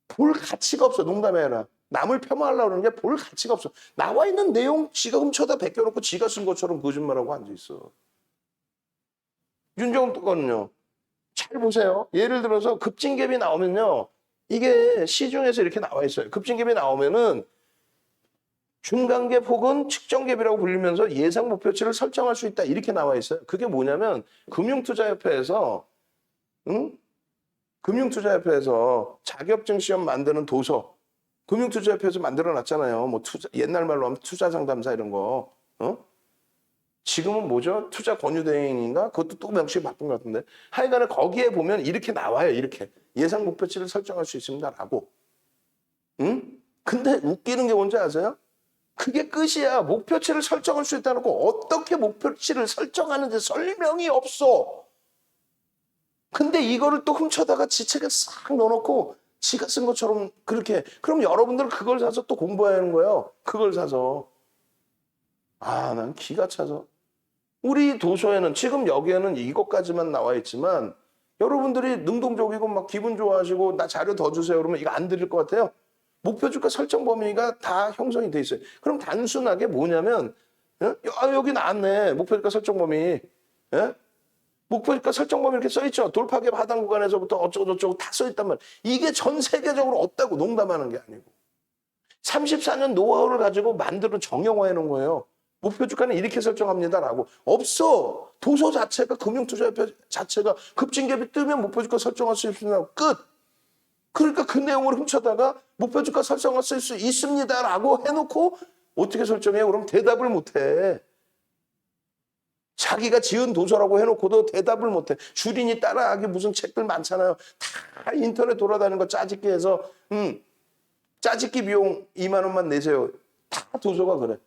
볼 가치가 없어. 농담이 아니라. 남을 폄하하려고 그러는 게 볼 가치가 없어. 나와 있는 내용 지가 훔쳐다 베껴놓고 지가 쓴 것처럼 거짓말하고 앉아있어. 윤정도 거는요. 잘 보세요. 예를 들어서 급진갭이 나오면요. 이게 시중에서 이렇게 나와 있어요. 급진갭이 나오면은 중간갭 혹은 측정갭이라고 불리면서 예상 목표치를 설정할 수 있다. 이렇게 나와 있어요. 그게 뭐냐면 금융투자협회에서 금융투자협회에서 자격증 시험 만드는 도서 금융투자협회에서 만들어 놨잖아요. 뭐 옛날 말로 하면 투자상담사 이런 거. 지금은 뭐죠? 투자 권유대행인가? 그것도 또 명칭이 바꾼 것 같은데. 하여간에 거기에 보면 이렇게 나와요. 이렇게. 예상 목표치를 설정할 수 있습니다라고. 근데 웃기는 게 뭔지 아세요? 그게 끝이야. 목표치를 설정할 수 있다는 거 어떻게 목표치를 설정하는지 설명이 없어. 근데 이거를 또 훔쳐다가 지책에 싹 넣어놓고 지가 쓴 것처럼 그렇게. 그럼 여러분들은 그걸 사서 또 공부해야 하는 거예요. 그걸 사서. 난 기가 차서. 우리 도서에는 지금 여기에는 이것까지만 나와 있지만 여러분들이 능동적이고 막 기분 좋아하시고 나 자료 더 주세요 그러면 이거 안 드릴 것 같아요. 목표 주가 설정 범위가 다 형성이 돼 있어요. 그럼 단순하게 뭐냐면 여기 나왔네. 목표 주가 설정 범위. 예? 목표 주가 설정 범위 이렇게 써 있죠. 돌파갭 하단 구간에서부터 어쩌고저쩌고 다 써 있단 말이에요. 이게 전 세계적으로 없다고. 농담하는 게 아니고. 34년 노하우를 가지고 만들어 정형화해 놓은 거예요. 목표 주가는 이렇게 설정합니다라고. 없어. 도서 자체가 금융투자협회 자체가 급진갭이 뜨면 목표 주가 설정할 수 있습니다. 끝. 그러니까 그 내용을 훔쳐다가 목표 주가 설정할 수 있습니다라고 해놓고 어떻게 설정해요? 그럼 대답을 못해. 자기가 지은 도서라고 해놓고도 대답을 못해. 주린이 따라하기 무슨 책들 많잖아요. 다 인터넷 돌아다니는 거 짜집기 해서 짜집기 비용 2만 원만 내세요. 다 도서가 그래.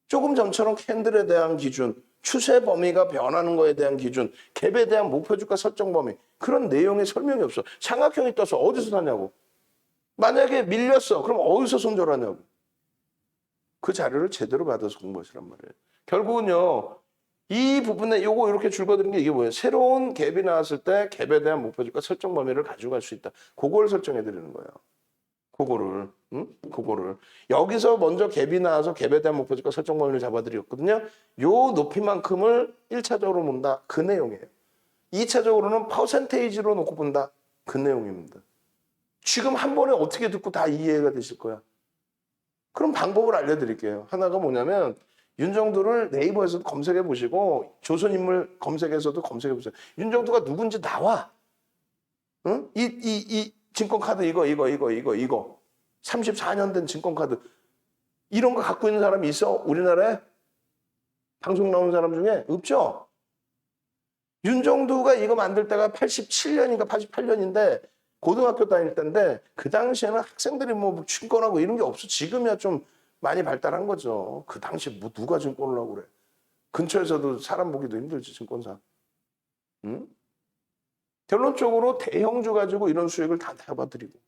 조금 전처럼 캔들에 대한 기준, 추세 범위가 변하는 거에 대한 기준, 갭에 대한 목표 주가 설정 범위 그런 내용의 설명이 없어. 장학형이 떠서 어디서 사냐고. 만약에 밀렸어. 그럼 어디서 손절하냐고. 그 자료를 제대로 받아서 공부하시란 말이에요. 결국은요. 이 부분에 요거 이렇게 줄거드는 게 이게 뭐예요? 새로운 갭이 나왔을 때 갭에 대한 목표 주가 설정 범위를 가지고 갈 수 있다. 그걸 설정해 드리는 거예요. 그거를, 응? 그거를. 여기서 먼저 갭이 나와서 갭에 대한 목표주가 설정 범위를 잡아드렸거든요. 요 높이만큼을 1차적으로 본다. 그 내용이에요. 2차적으로는 퍼센테이지로 놓고 본다. 그 내용입니다. 지금 한 번에 어떻게 듣고 다 이해가 되실 거야. 그럼 방법을 알려드릴게요. 하나가 뭐냐면 윤정두를 네이버에서도 검색해 보시고 조선인물 검색에서도 검색해 보세요. 윤정두가 누군지 나와. 응? 이 증권카드 이거 34년 된 증권카드 이런 거 갖고 있는 사람이 있어? 우리나라에? 방송 나온 사람 중에? 없죠? 윤정두가 이거 만들 때가 87년인가 88년인데 고등학교 다닐 때인데 그 당시에는 학생들이 뭐 증권하고 이런 게 없어. 지금이야 좀 많이 발달한 거죠. 그 당시에 뭐 누가 증권을 하고 그래. 근처에서도 사람 보기도 힘들지 증권사. 응? 결론적으로 대형주 가지고 이런 수익을 다 잡아드리고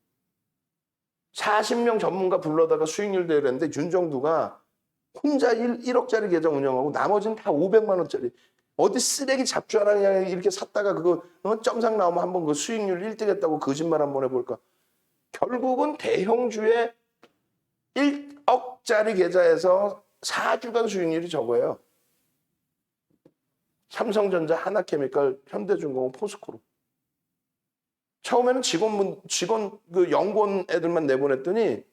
40명 전문가 불러다가 수익률 대회를 했는데 윤정두가 혼자 1억짜리 계정 운영하고 나머지는 다 500만 원짜리 어디 쓰레기 잡주 하나 그냥 이렇게 샀다가 그거 점상 나오면 한번 그 수익률 1등 했다고 거짓말 한번 해볼까. 결국은 대형주의 1억짜리 계좌에서 4주간 수익률이 적어요. 삼성전자, 하나케미칼, 현대중공업, 포스코로. 처음에는 직원 그 연구원 애들만 내보냈더니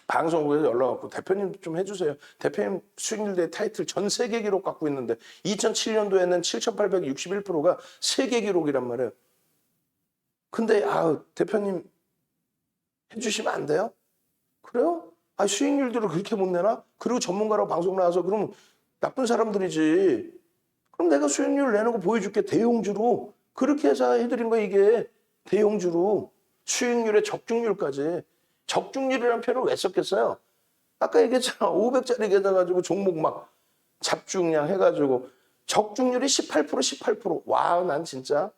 방송국에서 연락 왔고 대표님 좀 해주세요. 대표님 수익률 대 타이틀 전 세계 기록 갖고 있는데 2007년도에는 7,861%가 세계 기록이란 말이에요. 근데 대표님 해주시면 안 돼요? 그래요? 수익률들을 그렇게 못 내나? 그리고 전문가라고 방송 나와서 그럼 나쁜 사람들이지. 그럼 내가 수익률 내는 거 보여줄게. 대형주로. 그렇게 해서 해드린 거 이게. 대형주로. 수익률의 적중률까지. 적중률이라는 표현을 왜 썼겠어요? 아까 얘기했잖아. 500짜리 계좌 가지고 종목 막 잡중량 해가지고 적중률이 18%. 와, 난 진짜.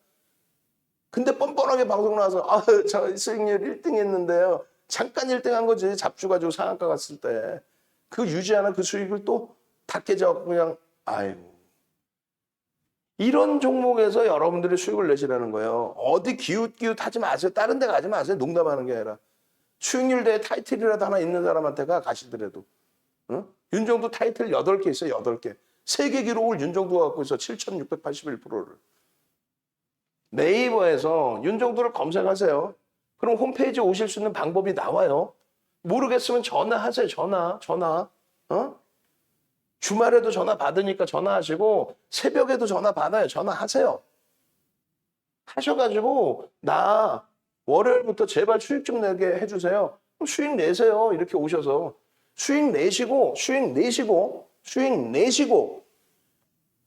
근데 뻔뻔하게 방송 나와서 저 수익률 1등 했는데요. 잠깐 1등 한 거지. 잡주 가지고 상한가 갔을 때. 그 유지하는 그 수익을 또 다 깨져갖고 그냥 아이고. 이런 종목에서 여러분들이 수익을 내시라는 거예요. 어디 기웃기웃하지 마세요. 다른 데 가지 마세요. 농담하는 게 아니라. 수익률 대회 타이틀이라도 하나 있는 사람한테가 가시더라도. 응? 윤정두 타이틀 8개 있어요. 8개. 세계 기록을 윤정두가 갖고 있어. 7,681%를. 네이버에서 윤정두를 검색하세요. 그럼 홈페이지에 오실 수 있는 방법이 나와요. 모르겠으면 전화하세요. 전화. 어? 주말에도 전화 받으니까 전화하시고 새벽에도 전화 받아요. 전화하세요. 하셔가지고 나 월요일부터 제발 수익 좀 내게 해주세요. 수익 내세요. 이렇게 오셔서 수익 내시고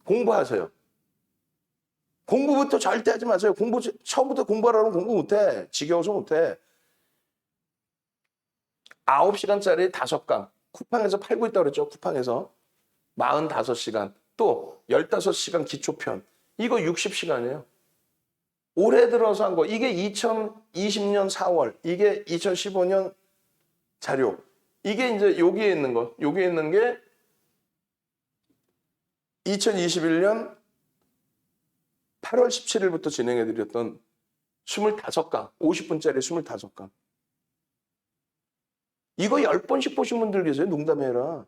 공부하세요. 공부부터 절대 하지 마세요. 처음부터 공부하라면 공부 못해. 지겨워서 못해. 9시간짜리 5강. 쿠팡에서 팔고 있다고 그랬죠. 쿠팡에서. 45시간. 또 15시간 기초편. 이거 60시간이에요. 올해 들어서 한 거. 이게 2020년 4월. 이게 2015년 자료. 이게 이제 여기에 있는 거. 여기에 있는 게 2021년 8월 17일부터 진행해드렸던 25강, 50분짜리 25강. 이거 10번씩 보신 분들 계세요. 농담해라.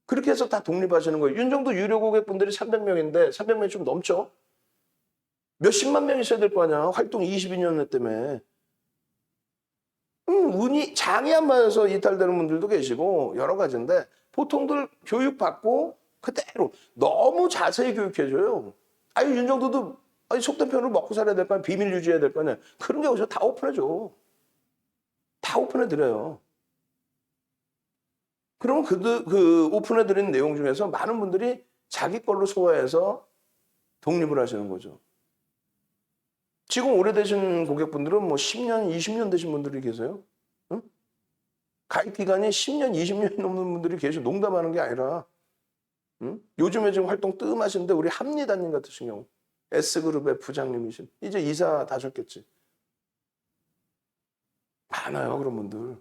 그렇게 해서 다 독립하시는 거예요. 윤정두 유료 고객분들이 300명인데 300명이 좀 넘죠? 몇십만 명 있어야 될 거 아니야. 활동 22년 때문에. 운이 장이 안 맞아서 이탈되는 분들도 계시고 여러 가지인데 보통들 교육받고 그대로 너무 자세히 교육해줘요. 윤정두도 속된 편으로 먹고 살아야 될 거 아니야. 비밀 유지해야 될 거 아니야. 그런 게 어디서 다 오픈해줘. 다 오픈해드려요. 그럼 그 오픈해드린 내용 중에서 많은 분들이 자기 걸로 소화해서 독립을 하시는 거죠. 지금 오래되신 고객분들은 뭐 10년, 20년 되신 분들이 계세요. 응? 가입 기간이 10년, 20년이 넘는 분들이 계셔. 농담하는 게 아니라. 응? 요즘에 지금 활동 뜸하신데 우리 합리다님 같으신 경우 S그룹의 부장님이신 이제 이사 다셨겠지. 많아요 그런 분들.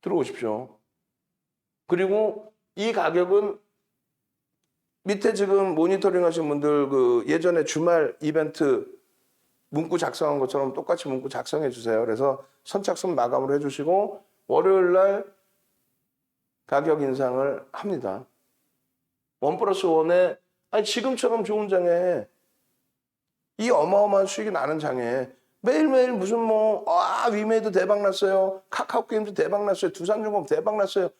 들어오십시오. 그리고 이 가격은 밑에 지금 모니터링 하신 분들 그 예전에 주말 이벤트 문구 작성한 것처럼 똑같이 문구 작성해 주세요. 그래서 선착순 마감을 해주시고 월요일 날 가격 인상을 합니다. 1+1에 아니 지금처럼 좋은 장에 이 어마어마한 수익이 나는 장에 매일매일 무슨 위메이드 대박 났어요. 카카오 게임즈 대박 났어요. 두산중공업 대박 났어요.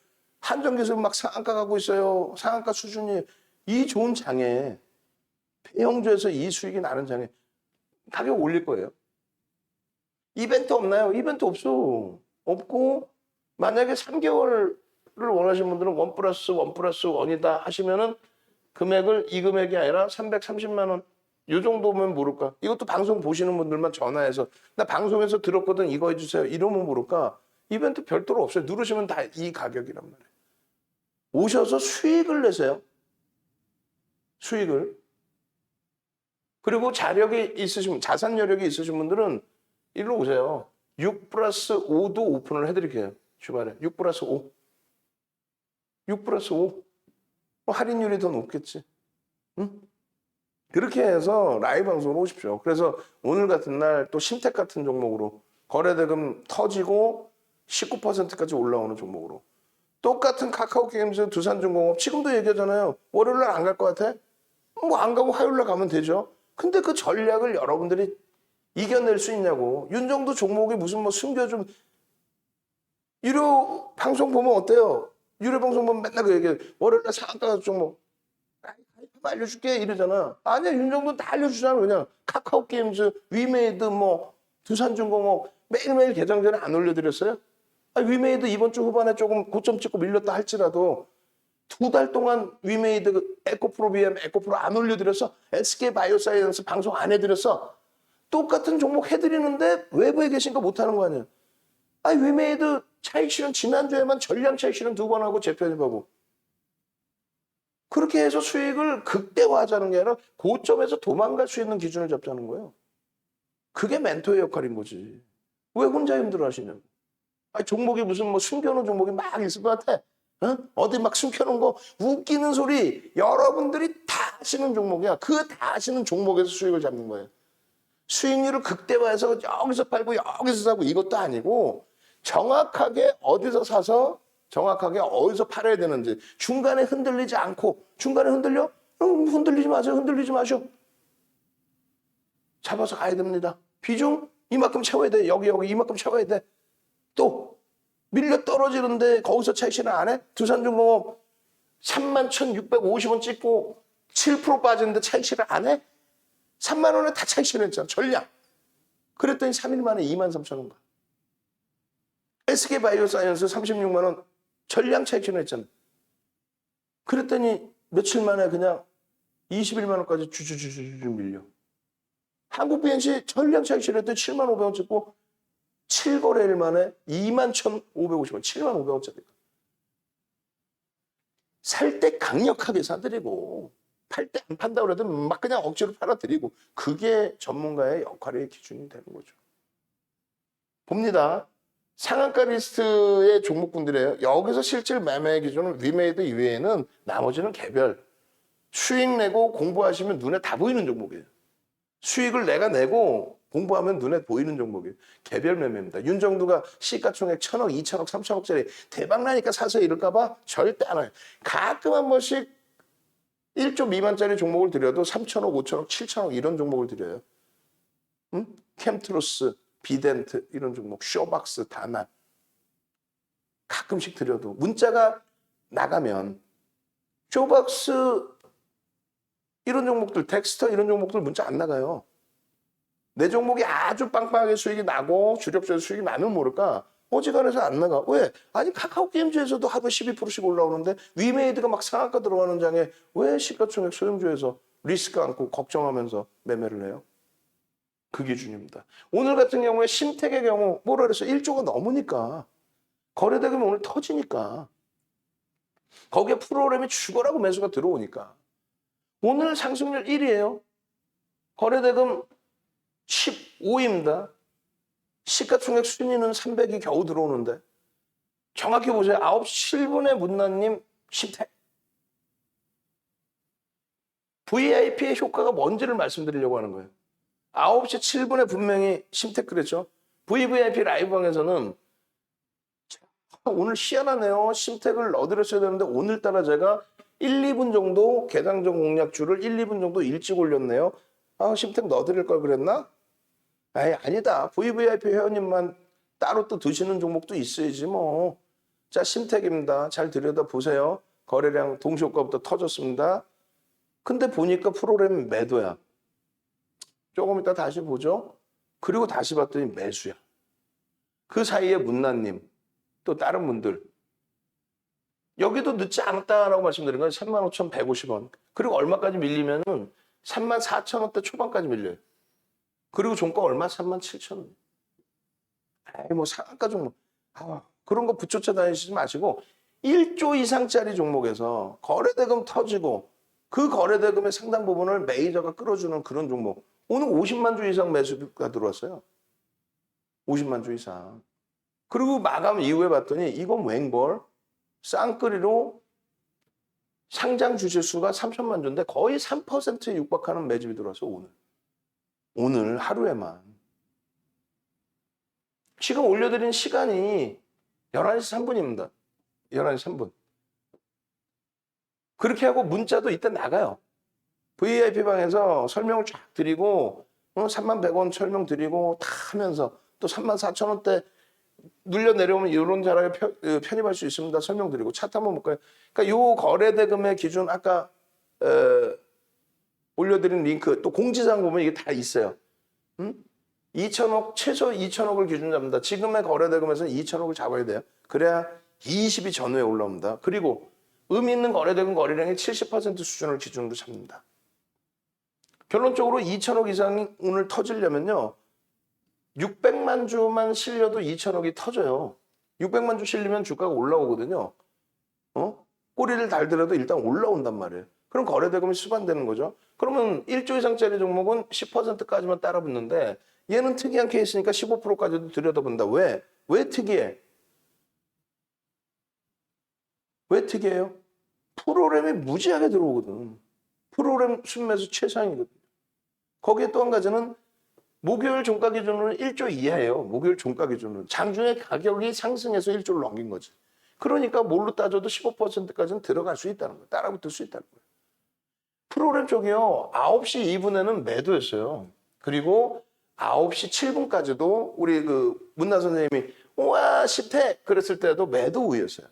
한정기술 막 상한가 가고 있어요. 상한가 수준이 이 좋은 장에 폐형주에서 이 수익이 나는 장에 가격 올릴 거예요. 이벤트 없나요? 이벤트 없어. 없고 만약에 3개월을 원하시는 분들은 1+1+1이다 하시면은 금액을 이 금액이 아니라 330만 원. 이 정도면 모를까? 이것도 방송 보시는 분들만 전화해서 나 방송에서 들었거든 이거 해주세요. 이러면 모를까? 이벤트 별도로 없어요. 누르시면 다 이 가격이란 말이에요. 오셔서 수익을 내세요. 수익을. 그리고 자력이 있으신 자산 여력이 있으신 분들은 일로 오세요. 6+5도 오픈을 해드릴게요. 주말에 6+5. 6+5. 할인율이 더 높겠지. 응? 그렇게 해서 라이브 방송으로 오십시오. 그래서 오늘 같은 날 또 신택 같은 종목으로 거래대금 터지고 19%까지 올라오는 종목으로 똑같은 카카오 게임즈 두산중공업 지금도 얘기하잖아요. 월요일 날 안 갈 것 같아? 안 가고 화요일 날 가면 되죠. 근데 그 전략을 여러분들이 이겨낼 수 있냐고. 윤정도 종목이 무슨 숨겨준 유료 방송 보면 어때요? 유료 방송 보면 맨날 그 얘기해. 월요일 날 상한가 종목 알려줄게 이러잖아. 아니야, 윤정도 다 알려주잖아. 그냥 카카오 게임즈, 위메이드, 두산중공업 매일매일 개장 전에 안 올려드렸어요? 위메이드 이번 주 후반에 조금 고점 찍고 밀렸다 할지라도 2달 동안 위메이드 에코프로 BM, 에코프로 안 올려드렸어? SK 바이오사이언스 방송 안 해드렸어? 똑같은 종목 해드리는데 외부에 계시니까 못하는 거 아니야? 위메이드 차익 실현 지난주에만 전량 차익 실현 2번 하고 재편입하고 그렇게 해서 수익을 극대화하자는 게 아니라 고점에서 도망갈 수 있는 기준을 잡자는 거예요. 그게 멘토의 역할인 거지. 왜 혼자 힘들어하시냐고. 종목이 무슨 숨겨놓은 종목이 막 있을 것 같아. 어디 막 숨겨놓은 거 웃기는 소리 여러분들이 다 하시는 종목이야. 그 다 하시는 종목에서 수익을 잡는 거예요. 수익률을 극대화해서 여기서 팔고 여기서 사고 이것도 아니고 정확하게 어디서 사서 정확하게 어디서 팔아야 되는지 중간에 흔들리지 않고 중간에 흔들려? 흔들리지 마세요. 흔들리지 마셔. 잡아서 가야 됩니다. 비중 이만큼 채워야 돼. 여기 이만큼 채워야 돼. 또 밀려 떨어지는데 거기서 차익 실현 안 해? 두산중공업 31,650원 찍고 7% 빠지는데 차익 실현 안 해? 3만 원에 다 차익 실현했잖아. 전량. 그랬더니 3일 만에 23,000원 가. SK 바이오사이언스 36만 원 전량 차익 실현했잖아. 그랬더니 며칠 만에 그냥 21만 원까지 주주주주 밀려. 한국 BNC 전량 차익 실현했더니 7만 500원 찍고 7거래일 만에 21,550원, 7만 500원짜리. 살 때 강력하게 사드리고 팔 때 안 판다고 그래도 막 그냥 억지로 팔아드리고 그게 전문가의 역할의 기준이 되는 거죠. 봅니다. 상한가 리스트의 종목군들이에요. 여기서 실질 매매 기준은 위메이드 이외에는 나머지는 개별. 수익 내고 공부하시면 눈에 다 보이는 종목이에요. 수익을 내가 내고 공부하면 눈에 보이는 종목이에요. 개별 매매입니다. 윤정두가 시가총액 1,000억, 2,000억, 3,000억짜리 대박 나니까 사서 이럴까 봐 절대 안 해요. 가끔 한 번씩 1조 미만짜리 종목을 드려도 3,000억, 5,000억, 7,000억 이런 종목을 드려요. 캠트로스, 비덴트 이런 종목, 쇼박스, 다날 가끔씩 드려도 문자가 나가면 쇼박스 이런 종목들, 덱스터 이런 종목들 문자 안 나가요. 내 종목이 아주 빵빵하게 수익이 나고 주력주에서 수익이 나면 모를까? 어지간해서 안 나가. 왜? 아니 카카오 게임즈에서도 하루에 12%씩 올라오는데 위메이드가 막 상한가 들어가는 장에 왜 시가총액 소형주에서 리스크 안고 걱정하면서 매매를 해요? 그 기준입니다. 오늘 같은 경우에 신택의 경우 뭐라 그랬어? 1조가 넘으니까 거래대금이 오늘 터지니까 거기에 프로그램이 죽어라고 매수가 들어오니까 오늘 상승률 1위예요. 거래대금 15입니다. 시가총액 순위는 300이 겨우 들어오는데 정확히 보세요. 9시 7분에 문나님 신택. VIP의 효과가 뭔지를 말씀드리려고 하는 거예요. 9시 7분에 분명히 심택 그랬죠. VVIP 라이브방에서는 오늘 희한하네요. 심택을 넣어드렸어야 되는데 오늘따라 제가 1, 2분 정도 개장전 공략주를 1, 2분 정도 일찍 올렸네요. 아, 심택 넣어드릴 걸 그랬나? 아이, 아니다. VVIP 회원님만 따로 또 드시는 종목도 있어야지 뭐. 자, 심택입니다. 잘 들여다보세요. 거래량 동시효과부터 터졌습니다. 근데 보니까 프로그램 매도야. 조금 이따 다시 보죠. 그리고 다시 봤더니 매수야. 그 사이에 문나님, 또 다른 분들. 여기도 늦지 않았다라고 말씀드린 건 35,150원. 그리고 얼마까지 밀리면은 34,000원대 초반까지 밀려요. 그리고 종가 얼마? 37,000원. 아이, 뭐 상한가 종목. 그런 거 붙여쳐 다니시지 마시고 1조 이상짜리 종목에서 거래대금 터지고 그 거래대금의 상당 부분을 메이저가 끌어주는 그런 종목. 오늘 50만 주 이상 매수가 들어왔어요. 50만 주 이상. 그리고 마감 이후에 봤더니 이건 웬걸? 쌍끌이로 상장 주식 수가 3천만 주인데 거의 3%에 육박하는 매집이 들어왔어, 오늘. 오늘 하루에만. 지금 올려드린 시간이 11시 3분입니다. 11시 3분. 그렇게 하고 문자도 이따 나가요. VIP방에서 설명을 쫙 드리고 31,100원 설명 드리고 다 하면서 또 34,000원대 눌려 내려오면 이런 자락에 편입할 수 있습니다. 설명드리고 차트 한번 볼까요? 그러니까 요 거래대금의 기준 아까 올려드린 링크 또 공지사항 보면 이게 다 있어요. 2천억 최소 2천억을 기준 잡는다. 지금의 거래대금에서는 2천억을 잡아야 돼요. 그래야 20이 전후에 올라옵니다. 그리고 의미 있는 거래대금 거래량의 70% 수준을 기준으로 잡는다. 결론적으로 2천억 이상이 오늘 터지려면요. 600만 주만 실려도 2천억이 터져요. 600만 주 실리면 주가가 올라오거든요. 꼬리를 달더라도 일단 올라온단 말이에요. 그럼 거래대금이 수반되는 거죠. 그러면 1조 이상짜리 종목은 10%까지만 따라 붙는데 얘는 특이한 케이스니까 15%까지도 들여다본다. 왜? 왜 특이해? 왜 특이해요? 프로그램이 무지하게 들어오거든. 프로그램 순매수 최상이거든. 거기에 또 한 가지는 목요일 종가 기준으로는 1조 이하예요. 목요일 종가 기준으로는. 장중에 가격이 상승해서 1조를 넘긴 거지. 그러니까 뭘로 따져도 15%까지는 들어갈 수 있다는 거예요. 따라붙을 수 있다는 거예요. 프로그램 쪽이요. 9시 2분에는 매도였어요. 그리고 9시 7분까지도 우리 그 문나 선생님이 우와 10태 그랬을 때도 매도 우였어요.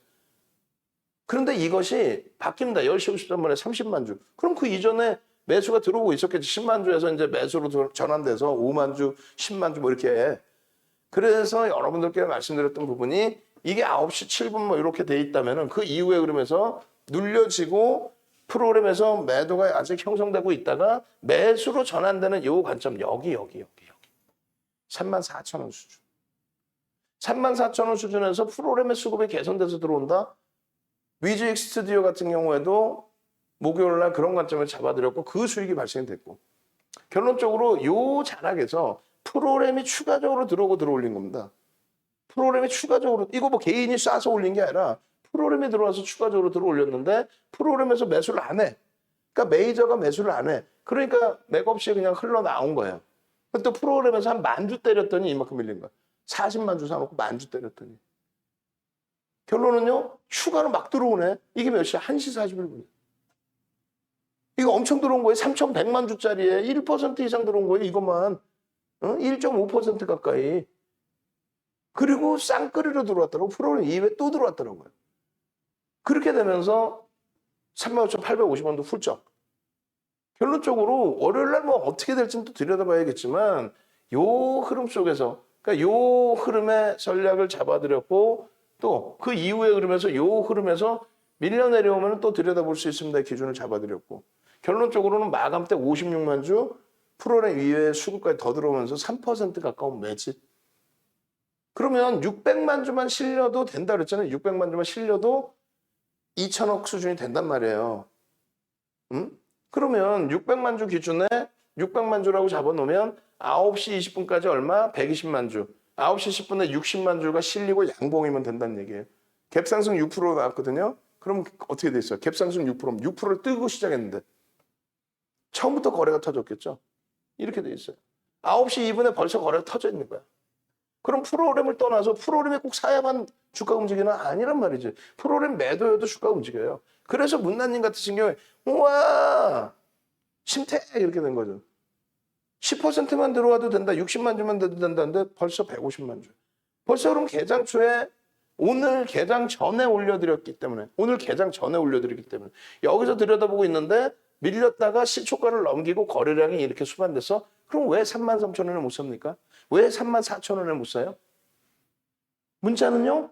그런데 이것이 바뀝니다. 10시 53분에 30만 주. 그럼 그 이전에 매수가 들어오고 있었겠지. 10만 주에서 이제 매수로 전환돼서 5만 주, 10만 주 뭐 이렇게. 그래서 여러분들께 말씀드렸던 부분이 이게 9시 7분 뭐 이렇게 돼 있다면은 그 이후에 그러면서 눌려지고 프로그램에서 매도가 아직 형성되고 있다가 매수로 전환되는 요 관점 여기. 34,000원 수준. 34,000원 수준에서 프로그램의 수급이 개선돼서 들어온다. 위즈익 스튜디오 같은 경우에도 목요일 날 그런 관점을 잡아드렸고 그 수익이 발생됐고 결론적으로 요 자락에서 프로그램이 추가적으로 들어올린 겁니다. 프로그램이 추가적으로 이거 뭐 개인이 쏴서 올린 게 아니라 프로그램이 들어와서 추가적으로 들어올렸는데 프로그램에서 매수를 안 해. 그러니까 메이저가 매수를 안 해. 그러니까 맥없이 그냥 흘러나온 거예요. 또 프로그램에서 한 10,000주 때렸더니 이만큼 밀린 거야. 40만 주 사놓고 10,000주 때렸더니. 결론은요. 추가로 막 들어오네. 이게 몇 시야? 1시 41분. 이거 엄청 들어온 거예요. 3,100만 주짜리에 1% 이상 들어온 거예요. 이것만. 1.5% 가까이. 그리고 쌍끌이로 들어왔더라고. 프로그램 이후에 또 들어왔더라고요. 그렇게 되면서 35,850원도 훌쩍. 결론적으로 월요일 날 뭐 어떻게 될지는 또 들여다봐야겠지만 요 흐름 속에서 그러니까 요 흐름의 전략을 잡아드렸고 또 그 이후에 그러면서 요 흐름에서 밀려 내려오면 또 들여다볼 수 있습니다. 기준을 잡아드렸고 결론적으로는 마감 때 56만 주 프로그램 이외에 수급까지 더 들어오면서 3% 가까운 매집. 그러면 600만 주만 실려도 된다 그랬잖아요. 600만 주만 실려도 2천억 수준이 된단 말이에요. 그러면 600만 주 기준에 600만 주라고 잡아놓으면 9시 20분까지 얼마? 120만 주. 9시 10분에 60만 주가 실리고 양봉이면 된다는 얘기예요. 갭상승 6% 나왔거든요. 그럼 어떻게 돼 있어요? 갭상승 6%면 6%를 뜨고 시작했는데 처음부터 거래가 터졌겠죠. 이렇게 돼 있어요. 9시 2분에 벌써 거래가 터져 있는 거야. 그럼 프로그램을 떠나서 프로그램이 꼭 사야만 주가 움직이는 아니란 말이지. 프로그램 매도여도 주가 움직여요. 그래서 문난님 같으신 경우에 우와 심택 이렇게 된 거죠. 10%만 들어와도 된다. 60만 주만 돼도 된다는데 벌써 150만 주. 벌써 그럼 개장 초에 오늘 개장 전에 올려드렸기 때문에 여기서 들여다보고 있는데 밀렸다가 시초가를 넘기고 거래량이 이렇게 수반돼서 그럼 왜 33,000원에 못 삽니까? 왜 34,000원에 못 사요? 문자는요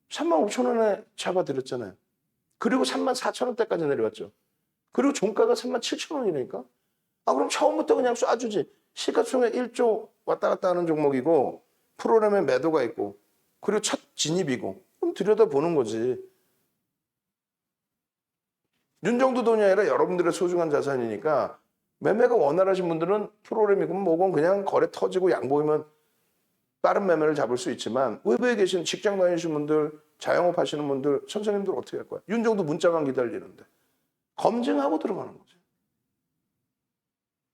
35,000원에 잡아드렸잖아요. 그리고 34,000원대까지 내려왔죠. 그리고 종가가 37,000원이니까 그럼 처음부터 그냥 쏴주지. 시가총액 1조 왔다 갔다 하는 종목이고 프로그램에 매도가 있고 그리고 첫 진입이고 그럼 들여다보는 거지. 윤정도 돈이 아니라 여러분들의 소중한 자산이니까 매매가 원활하신 분들은 프로그램이건 뭐건 그냥 거래 터지고 양 보이면 빠른 매매를 잡을 수 있지만 외부에 계신 직장 다니시는 분들, 자영업 하시는 분들, 선생님들 어떻게 할 거야? 윤정도 문자만 기다리는데 검증하고 들어가는 거지.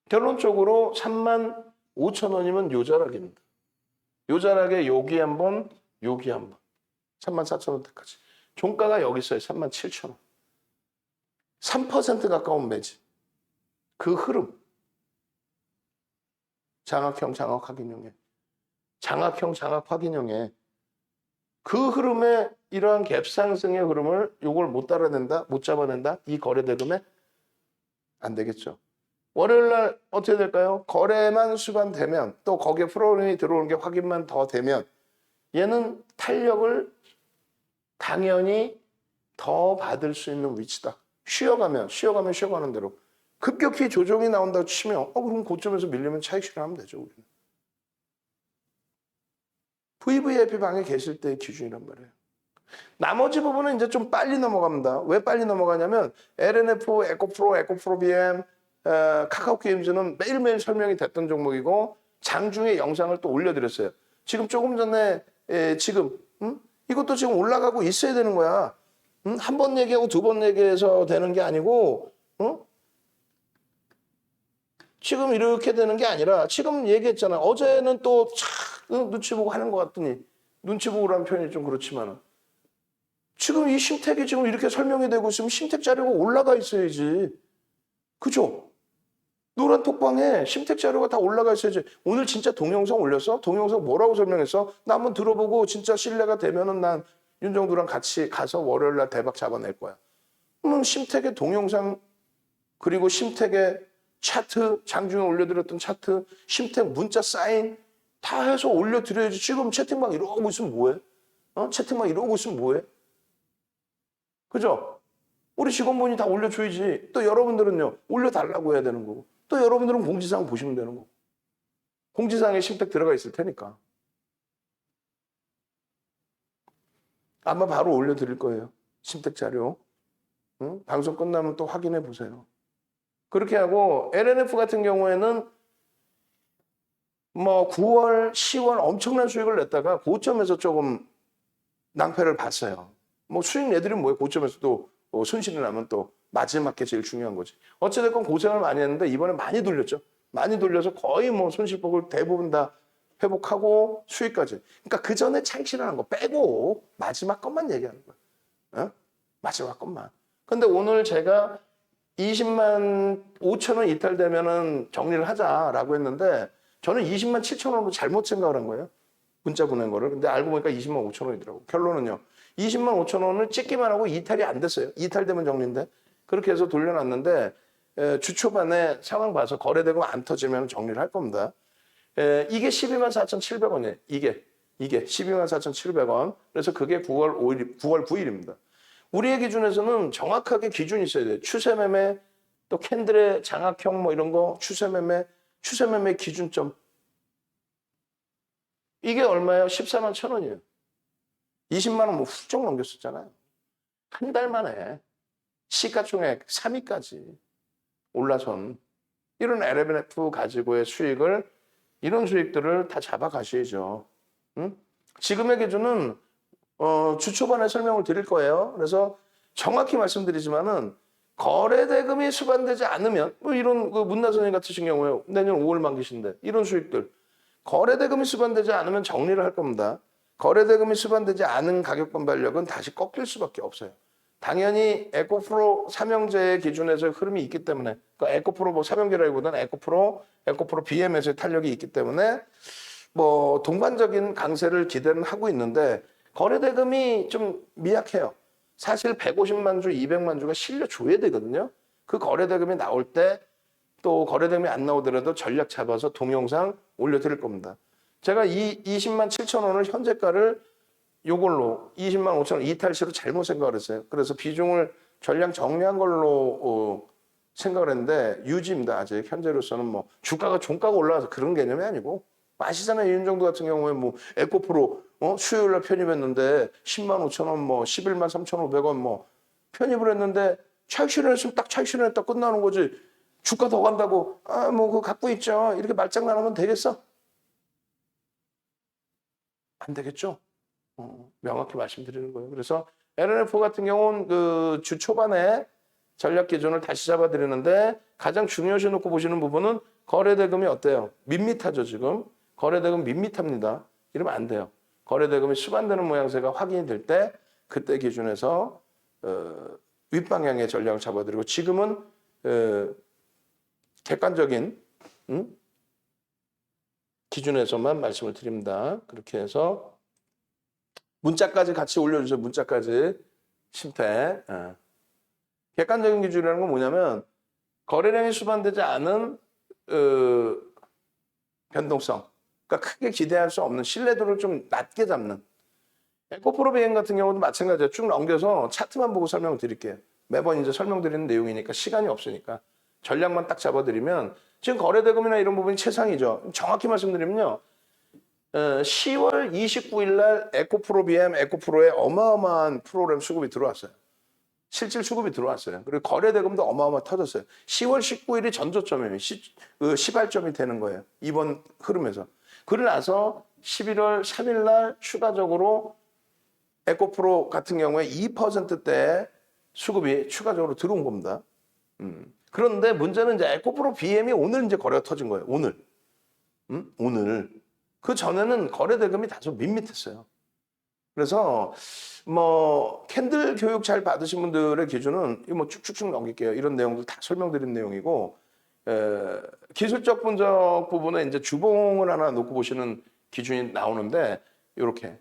결론적으로 35,000원이면 요자락입니다. 요자락에 여기 한 번, 여기 한 번. 34,000원대까지. 종가가 여기 있어요. 37,000원. 3% 가까운 매집. 그 흐름. 장악형 장악 확인형에. 장악형 장악 확인형에. 그 흐름에 이러한 갭 상승의 흐름을 요걸 못 따라낸다, 못 잡아낸다. 이 거래 대금에 안 되겠죠. 월요일 날 어떻게 될까요? 거래만 수반되면 또 거기에 프로그램이 들어오는 게 확인만 더 되면 얘는 탄력을 당연히 더 받을 수 있는 위치다. 쉬어가면 쉬어가는 대로 급격히 조정이 나온다고 치면 그럼 고점에서 밀리면 차익 실현하면 되죠. 우리는. VVIP 방에 계실 때의 기준이란 말이에요. 나머지 부분은 이제 좀 빨리 넘어갑니다. 왜 빨리 넘어가냐면 LNF, 에코프로, 에코프로 BM, 카카오 게임즈는 매일매일 설명이 됐던 종목이고 장중에 영상을 또 올려드렸어요. 지금 조금 전에 이것도 지금 올라가고 있어야 되는 거야. 한 번 얘기하고 두 번 얘기해서 되는 게 아니고 지금 이렇게 되는 게 아니라 지금 얘기했잖아. 어제는 또 눈치 보고 하는 것 같더니 눈치 보고라는 표현이 좀 그렇지만 지금 이 심택이 지금 이렇게 설명이 되고 있으면 심택 자료가 올라가 있어야지. 그죠? 노란 톡방에 심택 자료가 다 올라가 있어야지. 오늘 진짜 동영상 올렸어? 동영상 뭐라고 설명했어? 나 한번 들어보고 진짜 신뢰가 되면은 난 윤정도랑 같이 가서 월요일 날 대박 잡아낼 거야. 그러면 심택의 동영상 그리고 심택의 차트, 장중에 올려드렸던 차트, 심택 문자 사인 다 해서 올려드려야지. 지금 채팅방 이러고 있으면 뭐해? 채팅방 이러고 있으면 뭐해? 그죠? 우리 직원분이 다 올려줘야지. 또 여러분들은요, 올려달라고 해야 되는 거고. 또 여러분들은 공지사항 보시면 되는 거고. 공지사항에 심택 들어가 있을 테니까. 아마 바로 올려드릴 거예요. 심택 자료. 방송 끝나면 또 확인해 보세요. 그렇게 하고 LNF 같은 경우에는 뭐 9월, 10월 엄청난 수익을 냈다가 고점에서 조금 낭패를 봤어요. 뭐 수익 내드리면 뭐예요? 고점에서 또 손실이 나면 또 마지막 게 제일 중요한 거지. 어찌됐건 고생을 많이 했는데 이번에 많이 돌렸죠. 많이 돌려서 거의 뭐 손실폭을 대부분 다 회복하고 수익까지. 그러니까 그 전에 차익 실현한 거 빼고 마지막 것만 얘기하는 거야. 마지막 것만. 근데 오늘 제가 20만 5천 원 이탈되면은 정리를 하자라고 했는데 저는 20만 7천 원으로 잘못 생각을 한 거예요. 문자 보낸 거를. 근데 알고 보니까 20만 5천 원이더라고. 결론은요. 20만 5천 원을 찍기만 하고 이탈이 안 됐어요. 이탈되면 정리인데. 그렇게 해서 돌려놨는데 주 초반에 상황 봐서 거래되고 안 터지면 정리를 할 겁니다. 이게 12만 4,700원이에요. 이게 12만 4,700원. 그래서 그게 9월 9일입니다. 우리의 기준에서는 정확하게 기준이 있어야 돼요. 추세 매매, 또 캔들의 장악형 뭐 이런 거, 추세 매매 기준점. 이게 얼마예요? 14만 1,000원이에요. 20만 원 뭐 훌쩍 넘겼었잖아요. 한 달 만에 시가총액 3위까지 올라선 이런 LNF 가지고의 수익을 이런 수익들을 다 잡아가셔야죠. 지금의 기준은 주 초반에 설명을 드릴 거예요. 그래서 정확히 말씀드리지만은 거래대금이 수반되지 않으면 뭐 이런 그 문나선생님 같으신 경우에 내년 5월 만기신데 이런 수익들 거래대금이 수반되지 않으면 정리를 할 겁니다. 거래대금이 수반되지 않은 가격 반발력은 다시 꺾일 수밖에 없어요. 당연히 에코프로 삼형제의 기준에서의 흐름이 있기 때문에 그러니까 에코프로 뭐 삼형제라기보다는 에코프로 BM에서의 탄력이 있기 때문에 뭐 동반적인 강세를 기대는 하고 있는데 거래대금이 좀 미약해요. 사실 150만 주, 200만 주가 실려줘야 되거든요. 그 거래대금이 나올 때 또 거래대금이 안 나오더라도 전략 잡아서 동영상 올려드릴 겁니다. 제가 이 20만 7천 원을 현재가를 요걸로 20만 5천 원 이탈시로 잘못 생각을 했어요. 그래서 비중을 전량 정리한 걸로 생각을 했는데 유지입니다. 아직 현재로서는 뭐 주가가 종가가 올라와서 그런 개념이 아니고 아시잖아요. 윤정도 같은 경우에 뭐 에코프로 수요일날 편입했는데 10만 5천 원, 뭐 11만 3,500원 뭐 편입을 했는데 차익 실현했으면 딱 차익 실현했다 끝나는 거지. 주가 더 간다고 뭐 그거 갖고 있죠. 이렇게 말장난하면 되겠어? 안 되겠죠. 명확히 말씀드리는 거예요. 그래서 LNF 같은 경우는 그 주 초반에 전략 기준을 다시 잡아드리는데 가장 중요시 놓고 보시는 부분은 거래대금이 어때요? 밋밋하죠 지금. 거래대금 밋밋합니다. 이러면 안 돼요. 거래대금이 수반되는 모양새가 확인이 될 때 그때 기준에서 윗방향의 전략을 잡아드리고 지금은 객관적인 기준에서만 말씀을 드립니다. 그렇게 해서 문자까지 같이 올려주세요. 문자까지 심태. 객관적인 기준이라는 건 뭐냐면 거래량이 수반되지 않은 변동성. 그러니까 크게 기대할 수 없는 신뢰도를 좀 낮게 잡는. 에코프로 비행 같은 경우도 마찬가지예요. 쭉 넘겨서 차트만 보고 설명을 드릴게요. 매번 이제 설명드리는 내용이니까 시간이 없으니까 전략만 딱 잡아드리면 지금 거래대금이나 이런 부분이 최상이죠. 정확히 말씀드리면요. 10월 29일 날 에코프로 BM, 에코프로에 어마어마한 프로그램 수급이 들어왔어요. 실질 수급이 들어왔어요. 그리고 거래대금도 어마어마 터졌어요. 10월 19일이 전저점이에요. 시발점이 되는 거예요. 이번 흐름에서. 그러고 나서 11월 3일 날 추가적으로 에코프로 같은 경우에 2%대 수급이 추가적으로 들어온 겁니다. 그런데 문제는 이제 에코프로 BM이 오늘 이제 거래가 터진 거예요. 오늘. 오늘. 그 전에는 거래대금이 다소 밋밋했어요. 그래서 뭐 캔들 교육 잘 받으신 분들의 기준은 뭐 쭉쭉쭉 넘길게요. 이런 내용들 다 설명드린 내용이고 기술적 분석 부분에 이제 주봉을 하나 놓고 보시는 기준이 나오는데 요게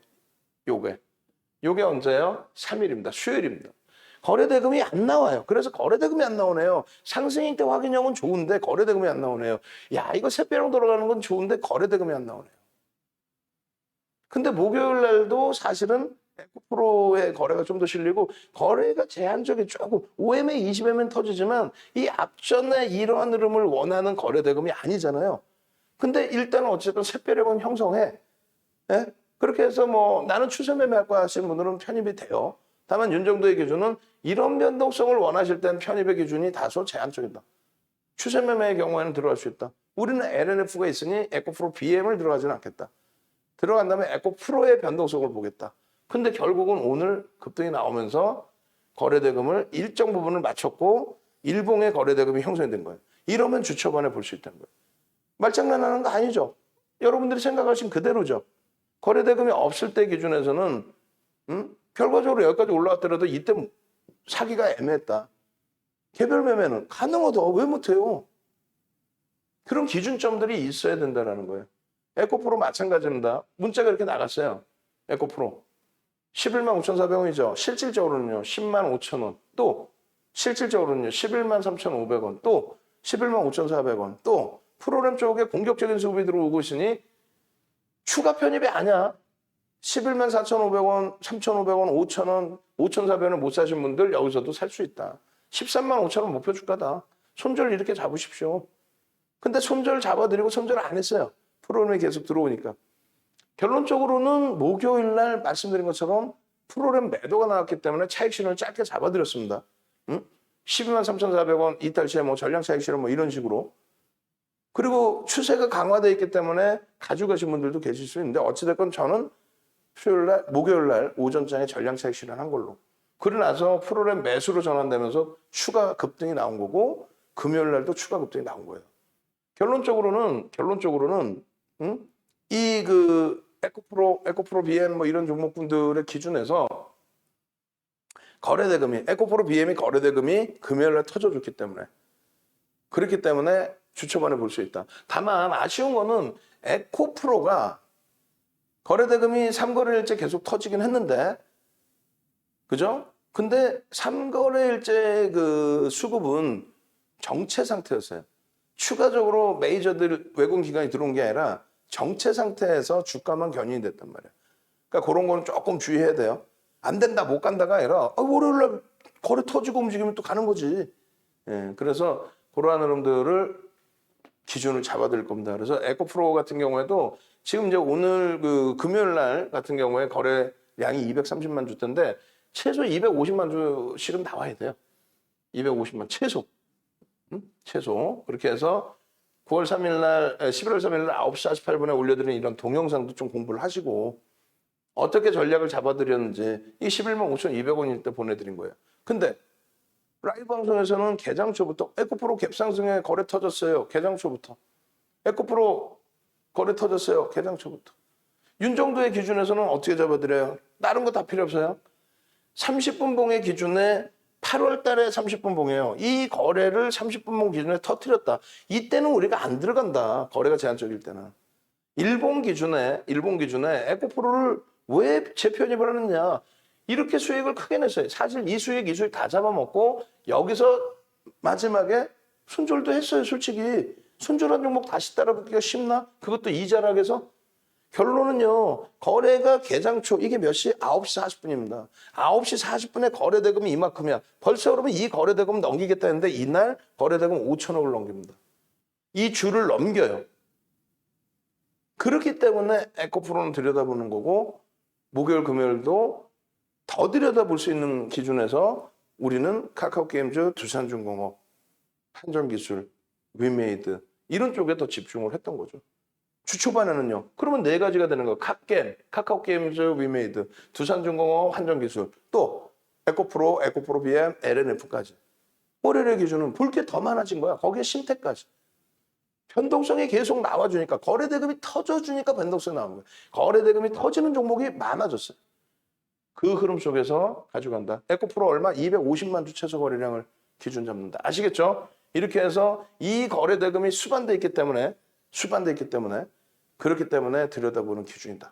언제요? 3일입니다. 수요일입니다. 거래대금이 안 나와요. 그래서 거래대금이 안 나오네요. 상승일 때 확인형은 좋은데 거래대금이 안 나오네요. 야, 이거 샛별로 돌아가는 건 좋은데 거래대금이 안 나오네요. 근데 목요일 날도 사실은 에코프로의 거래가 좀 더 실리고 거래가 제한적이 조금 5M, 20M 터지지만 이 앞전에 이러한 흐름을 원하는 거래대금이 아니잖아요. 근데 일단 어쨌든 샛별력은 형성해. 예? 그렇게 해서 뭐 나는 추세 매매할 거야 하시는 분들은 편입이 돼요. 다만 윤정도의 기준은 이런 변동성을 원하실 때는 편입의 기준이 다소 제한적이다. 추세 매매의 경우에는 들어갈 수 있다. 우리는 LNF가 있으니 에코프로 BM을 들어가지는 않겠다. 들어간다면 에코프로의 변동성을 보겠다. 근데 결국은 오늘 급등이 나오면서 거래대금을 일정 부분을 맞췄고 일봉의 거래대금이 형성이 된 거예요. 이러면 주 초반에 볼 수 있다는 거예요. 말장난하는 거 아니죠. 여러분들이 생각하신 그대로죠. 거래대금이 없을 때 기준에서는 결과적으로 여기까지 올라왔더라도 이때 사기가 애매했다. 개별 매매는 가능하다. 왜 못해요? 그런 기준점들이 있어야 된다는 거예요. 에코프로 마찬가지입니다. 문자가 이렇게 나갔어요. 에코프로. 11만 5,400원이죠. 실질적으로는요. 10만 5천 원. 또 실질적으로는요. 11만 3,500원. 또 11만 5,400원. 또 프로그램 쪽에 공격적인 수급이 들어오고 있으니 추가 편입이 아니야. 11만 4,500원, 3,500원, 5,000원, 5,400원을 못 사신 분들 여기서도 살 수 있다. 13만 5천 원 목표 주가다. 손절 이렇게 잡으십시오. 근데 손절 잡아드리고 손절을 안 했어요. 프로그램이 계속 들어오니까. 결론적으로는 목요일 날 말씀드린 것처럼 프로그램 매도가 나왔기 때문에 차익 실현을 짧게 잡아드렸습니다. 12만 3,400원 이탈시에 뭐 전량 차익 실현 뭐 이런 식으로. 그리고 추세가 강화되어 있기 때문에 가져가신 분들도 계실 수 있는데 어찌됐건 저는 목요일 날 오전장에 전량 차익 실현한 걸로. 그러고 나서 프로그램 매수로 전환되면서 추가 급등이 나온 거고 금요일 날도 추가 급등이 나온 거예요. 결론적으로는 이 그 에코프로 BM 뭐 이런 종목군들의 기준에서 거래대금이 에코프로 BM이 거래대금이 금요일 날 터져줬기 때문에 그렇기 때문에 주초반에 볼 수 있다. 다만 아쉬운 거는 에코프로가 거래대금이 3거래일째 계속 터지긴 했는데 그죠? 근데 3거래일째 그 수급은 정체 상태였어요. 추가적으로 메이저들 외국 기관이 들어온 게 아니라 정체 상태에서 주가만 견인이 됐단 말이에요. 그러니까 그런 거는 조금 주의해야 돼요. 안 된다, 못 간다가 아니라 월요일 날 거래 터지고 움직이면 또 가는 거지. 예, 그래서 그러한 흐름들을 기준을 잡아드릴 겁니다. 그래서 에코프로 같은 경우에도 지금 이제 오늘 그 금요일 날 같은 경우에 거래량이 230만 주대인데 최소 250만 주씩은 나와야 돼요. 250만 최소. 최소. 그렇게 해서 9월 3일 날, 11월 3일 날 9시 48분에 올려드린 이런 동영상도 좀 공부를 하시고 어떻게 전략을 잡아드렸는지 이 11만 5,200원일 때 보내드린 거예요. 근데 라이브 방송에서는 개장초부터 에코프로 갭상승에 거래 터졌어요. 개장초부터. 에코프로 거래 터졌어요. 개장초부터. 윤정도의 기준에서는 어떻게 잡아드려요? 다른 거 다 필요 없어요. 30분 봉의 기준에 8월 달에 30분 봉이에요. 이 거래를 30분 봉 기준에 터뜨렸다. 이때는 우리가 안 들어간다. 거래가 제한적일 때는. 일본 기준에 에코프로를 왜 재편입을 하느냐. 이렇게 수익을 크게 냈어요. 사실 이 수익 다 잡아먹고 여기서 마지막에 손절도 했어요. 솔직히. 손절한 종목 다시 따라붙기가 쉽나? 그것도 이자락에서. 결론은요. 거래가 개장초 이게 몇 시? 9시 40분입니다. 9시 40분에 거래대금이 이만큼이야. 벌써 그러면 이 거래대금 넘기겠다 했는데 이날 거래대금 5천억을 넘깁니다. 이 줄을 넘겨요. 그렇기 때문에 에코프로는 들여다보는 거고 목요일 금요일도 더 들여다볼 수 있는 기준에서 우리는 카카오게임즈, 두산중공업, 한전기술, 위메이드 이런 쪽에 더 집중을 했던 거죠. 주초반에는요. 그러면 네 가지가 되는 거예요. 카겜, 카카오게임즈, 위메이드, 두산중공업, 한전기술, 또 에코프로 BM, LNF까지. 월요일의 기준은 볼 게 더 많아진 거야. 거기에 신테까지. 변동성이 계속 나와주니까 거래대금이 터져주니까 변동성이 나오는 거예요. 거래대금이 터지는 종목이 많아졌어요. 그 흐름 속에서 가져간다. 에코프로 얼마? 250만 주 최소 거래량을 기준 잡는다. 아시겠죠? 이렇게 해서 이 거래대금이 수반돼 있기 때문에 그렇기 때문에 들여다보는 기준이다.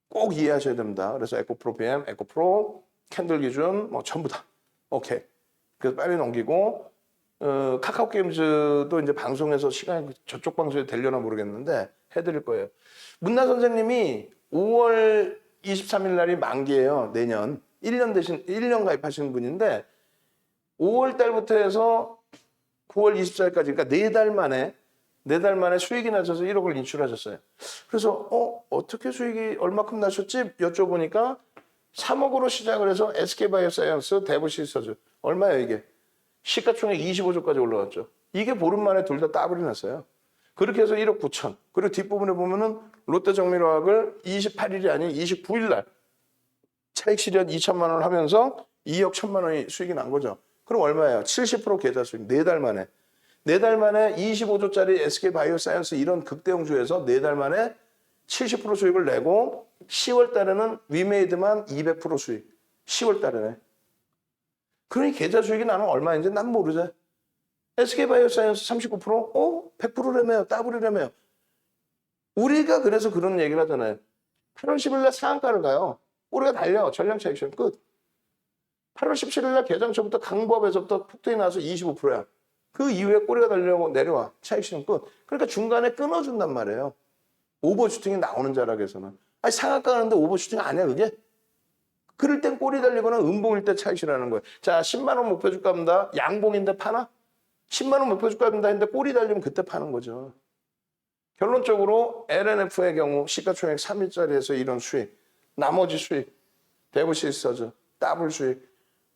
꼭 이해하셔야 됩니다. 그래서 에코프로 BM, 에코프로, 캔들 기준 뭐 전부 다. 오케이. 그래서 빨리 넘기고 카카오게임즈도 이제 방송에서 시간이 저쪽 방송에 되려나 모르겠는데 해드릴 거예요. 문나 선생님이 5월 23일 날이 만기예요. 내년 1년 가입하시는 분인데 5월 달부터 해서 9월 24일까지 그러니까 4달 만에 수익이 나셔서 1억을 인출하셨어요. 그래서 어떻게 수익이 얼마큼 나셨지? 여쭤보니까 3억으로 시작을 해서 SK바이오사이언스, 대부시스터즈 얼마예요 이게? 시가총액 25조까지 올라왔죠. 이게 보름 만에 둘 다 더블이 났어요. 그렇게 해서 1억 9천. 그리고 뒷부분에 보면은 롯데정밀화학을 28일이 아닌 29일 날 차익 실현 2천만 원을 하면서 2억 1천만 원이 수익이 난 거죠. 그럼 얼마예요? 70% 계좌 수익 4달 만에. 4달 만에 25조짜리 SK바이오사이언스 이런 극대형주에서 4달 만에 70% 수익을 내고 10월 달에는 위메이드만 200% 수익. 10월 달에네. 그러니 계좌 수익이 나는 얼마인지 난 모르지. SK바이오사이언스 39%? 100%래매요. 더블이래매요. 우리가 그래서 그런 얘기를 하잖아요. 8월 10일 날 상한가를 가요. 우리가 달려. 전량 차익 실현 끝. 8월 17일 날 개장초부터 강보합에서부터 폭등이 나서 25%야. 그 이후에 꼬리가 달려고 내려와. 차익 실현 끝. 그러니까 중간에 끊어준단 말이에요. 오버슈팅이 나오는 자락에서는. 아니 상한가 가는데 오버슈팅 아니야 그게? 그럴 땐 꼬리 달리거나 음봉일 때 차익 실현하는 거예요. 자 10만 원 목표 주가 합니다. 양봉인데 파나? 10만 원 목표 주가 합니다 했는데 꼬리 달리면 그때 파는 거죠. 결론적으로 LNF의 경우 시가총액 3일짜리에서 이런 수익, 나머지 수익, 대부시스터즈, 더블 수익,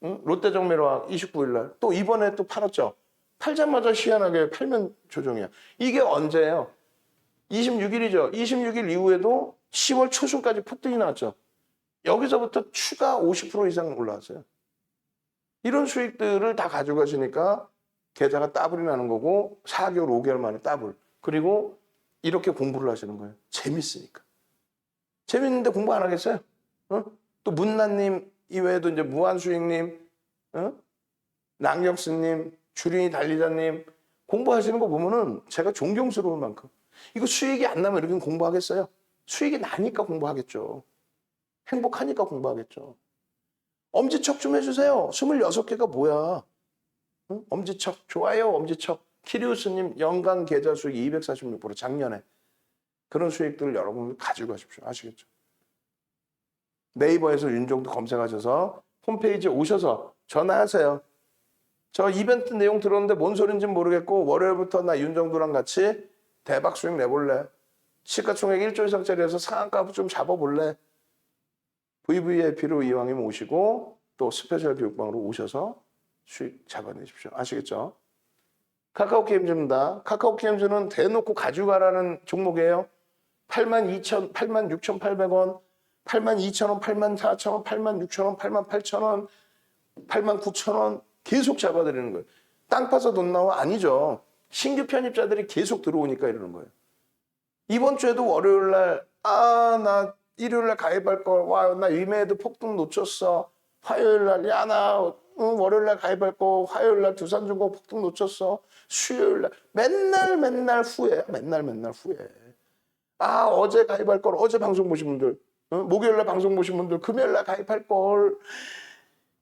롯데정밀화학 29일 날 또 이번에 또 팔았죠. 팔자마자 희한하게 팔면 조정이야. 이게 언제예요? 26일이죠. 26일 이후에도 10월 초순까지 폭등이 나왔죠. 여기서부터 추가 50% 이상 올라왔어요. 이런 수익들을 다 가져가시니까 계좌가 따블이 나는 거고 4개월, 5개월 만에 따블. 그리고 이렇게 공부를 하시는 거예요. 재밌으니까. 재밌는데 공부 안 하겠어요? 어? 또 문나님 이외에도 이제 무한수익님, 어? 낭경스님, 주린이 달리자님 공부하시는 거 보면은 제가 존경스러울 만큼 이거 수익이 안 나면 이렇게 공부하겠어요? 수익이 나니까 공부하겠죠. 행복하니까 공부하겠죠. 엄지척 좀 해주세요. 26개가 뭐야? 응? 엄지척 좋아요. 엄지척. 키리우스님 연간 계좌 수익 246% 작년에. 그런 수익들을 여러분 가지고 가십시오. 아시겠죠? 네이버에서 윤종도 검색하셔서 홈페이지에 오셔서 전화하세요. 저 이벤트 내용 들었는데 뭔 소린지 모르겠고 월요일부터 나 윤정도랑 같이 대박 수익 내볼래. 시가총액 1조 이상짜리에서 상한가 좀 잡아볼래. VVIP로 이왕이면 오시고 또 스페셜 교육방으로 오셔서 수익 잡아내십시오. 아시겠죠? 카카오게임즈입니다. 카카오게임즈는 대놓고 가져가라는 종목이에요. 86,800원, 82,000원, 84,000원, 86,000원, 88,000원, 89,000원 계속 잡아드리는 거예요. 땅 파서 돈 나와? 아니죠. 신규 편입자들이 계속 들어오니까 이러는 거예요. 이번 주에도 월요일 날, 나 일요일 날 가입할 걸, 나 위메이드 폭등 놓쳤어. 화요일 날, 나 월요일 날 가입할 거, 화요일 날 두산중공 폭등 놓쳤어. 수요일 날, 맨날 후회. 맨날 후회. 어제 가입할 걸, 어제 방송 보신 분들, 목요일 날 방송 보신 분들, 금요일 날 가입할 걸,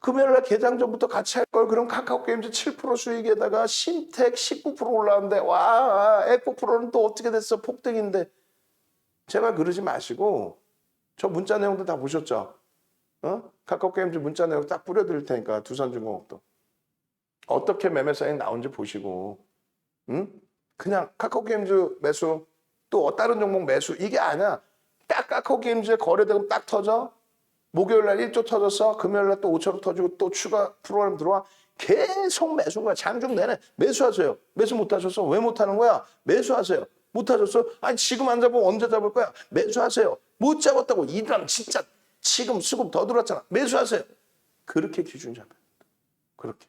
금요일 날 개장 전부터 같이 할 걸, 그럼 카카오게임즈 7% 수익에다가 신택 19% 올라왔는데, 에코프로는 또 어떻게 됐어? 폭등인데. 제발 그러지 마시고, 저 문자 내용도 다 보셨죠? 카카오게임즈 문자 내용 딱 뿌려드릴 테니까, 두산중공업도. 어떻게 매매 사인 나온지 보시고, 그냥 카카오게임즈 매수, 또 다른 종목 매수, 이게 아니야. 딱 카카오게임즈에 거래대금 딱 터져. 목요일 날 1조 터졌어. 금요일 날 또 5천원 터지고 또 추가 프로그램 들어와. 계속 매수인 거야. 장중 내내 매수하세요. 매수 못하셨어? 왜 못하는 거야? 매수하세요. 못하셨어? 아니 지금 안 잡으면 언제 잡을 거야? 매수하세요. 못 잡았다고 이런 진짜 지금 수급 더 들어왔잖아. 매수하세요. 그렇게 기준 잡아요. 그렇게.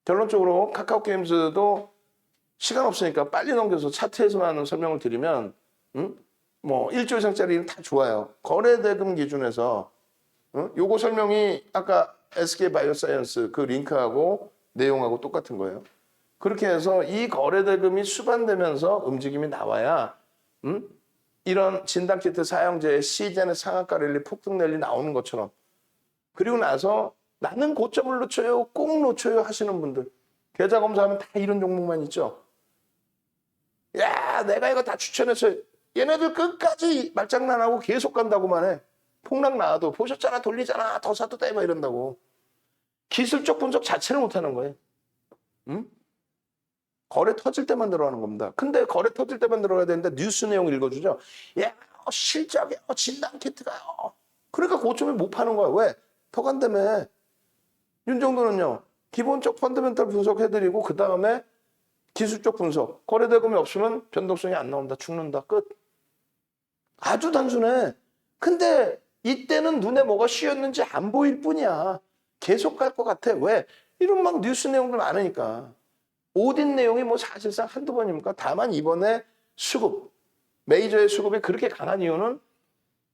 결론적으로 카카오게임즈도 시간 없으니까 빨리 넘겨서 차트에서만 설명을 드리면 뭐 1조 이상짜리는 다 좋아요. 거래대금 기준에서 요거 설명이 아까 SK바이오사이언스 그 링크하고 내용하고 똑같은 거예요. 그렇게 해서 이 거래대금이 수반되면서 움직임이 나와야 이런 진단키트 사용자의 시즌의 상한가 랠리 폭등 랠리 나오는 것처럼 그리고 나서 나는 고점을 놓쳐요 꼭 놓쳐요 하시는 분들 계좌 검사하면 다 이런 종목만 있죠. 야 내가 이거 다 추천했어요. 얘네들 끝까지 말장난하고 계속 간다고만 해. 폭락 나와도 보셨잖아 돌리잖아 더 사도 돼 막 이런다고. 기술적 분석 자체를 못하는 거예요. 거래 터질 때만 들어가는 겁니다. 근데 거래 터질 때만 들어가야 되는데 뉴스 내용 읽어주죠. 야 실적이요 진단키트가요. 그러니까 고점에 못 파는 거야. 왜? 더 간다며. 윤정도는요. 기본적 펀더멘탈 분석해드리고 그 다음에 기술적 분석. 거래대금이 없으면 변동성이 안 나온다. 죽는다. 끝. 아주 단순해. 근데 이때는 눈에 뭐가 씌었는지 안 보일 뿐이야. 계속 갈 것 같아. 왜? 이런 막 뉴스 내용들 많으니까. 오딘 내용이 뭐 사실상 한두 번입니까? 다만 이번에 수급, 메이저의 수급이 그렇게 강한 이유는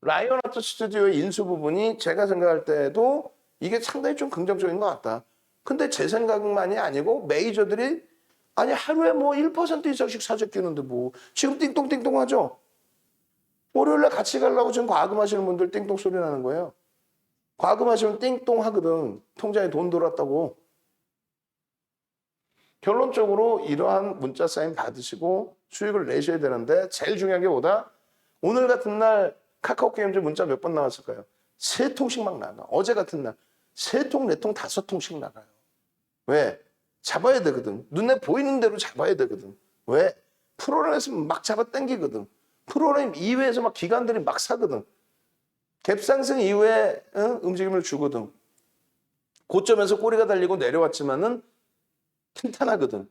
라이언 아트 스튜디오의 인수 부분이 제가 생각할 때도 이게 상당히 좀 긍정적인 것 같다. 근데 제 생각만이 아니고 메이저들이 아니 하루에 뭐 1% 이상씩 사재 끼는데 뭐 지금 띵똥띵똥 하죠. 월요일날 같이 가려고 지금 과금하시는 분들 띵똥 소리 나는 거예요. 과금하시면 띵똥 하거든. 통장에 돈 들어왔다고. 결론적으로 이러한 문자 사인 받으시고 수익을 내셔야 되는데 제일 중요한 게 뭐다? 오늘 같은 날 카카오게임즈 문자 몇 번 나왔을까요? 3통씩 막 나가. 어제 같은 날 3통, 4통, 5통씩 나가요. 왜? 잡아야 되거든. 눈에 보이는 대로 잡아야 되거든. 왜? 프로그램에서 막 잡아 당기거든. 프로그램 이외에서 막 기관들이 막 사거든. 갭상승 이후에 움직임을 주거든. 고점에서 꼬리가 달리고 내려왔지만은 탄탄하거든.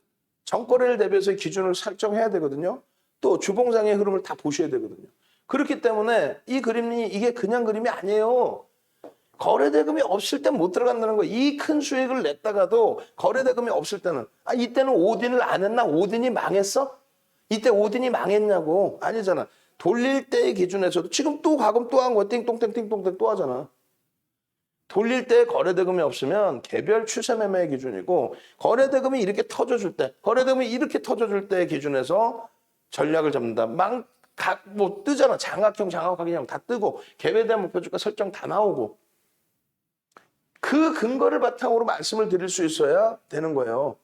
정거래를 대비해서 기준을 설정해야 되거든요. 또 주봉상의 흐름을 다 보셔야 되거든요. 그렇기 때문에 이 그림이 이게 그냥 그림이 아니에요. 거래대금이 없을 땐 못 들어간다는 거예요. 이 큰 수익을 냈다가도 거래대금이 없을 때는 이때는 오딘을 안 했나? 오딘이 망했어? 이때 오딘이 망했냐고. 아니잖아. 돌릴 때의 기준에서도 지금 또 가금 또 한 거 띵똥땡 띵똥땡 또 하잖아. 돌릴 때 거래대금이 없으면 개별 추세매매의 기준이고 거래대금이 이렇게 터져줄 때 거래대금이 이렇게 터져줄 때의 기준에서 전략을 잡는다. 뭐 뜨잖아. 장악형 장악하기형 다 뜨고 개별에 대한 목표주가 설정 다 나오고 그 근거를 바탕으로 말씀을 드릴 수 있어야 되는 거예요.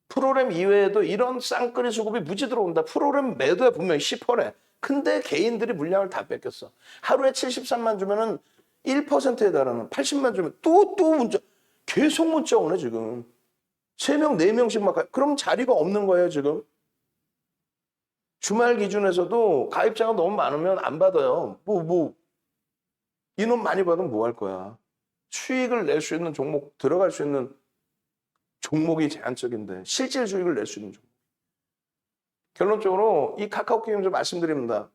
프로그램 이외에도 이런 쌍끌이 수급이 무지 들어온다. 프로그램 매도에 분명히 10%래. 근데 개인들이 물량을 다 뺏겼어. 하루에 73만 주면은 1%에 달하는 80만 주면 또 문자 계속 문자 오네 지금. 3명, 4명씩 막 그럼 자리가 없는 거예요 지금. 주말 기준에서도 가입자가 너무 많으면 안 받아요. 인원 많이 받으면 뭐 할 거야. 수익을 낼 수 있는 종목, 들어갈 수 있는 종목이 제한적인데 실질 수익을 낼 수 있는 종목. 결론적으로 이 카카오 게임 좀 말씀드립니다.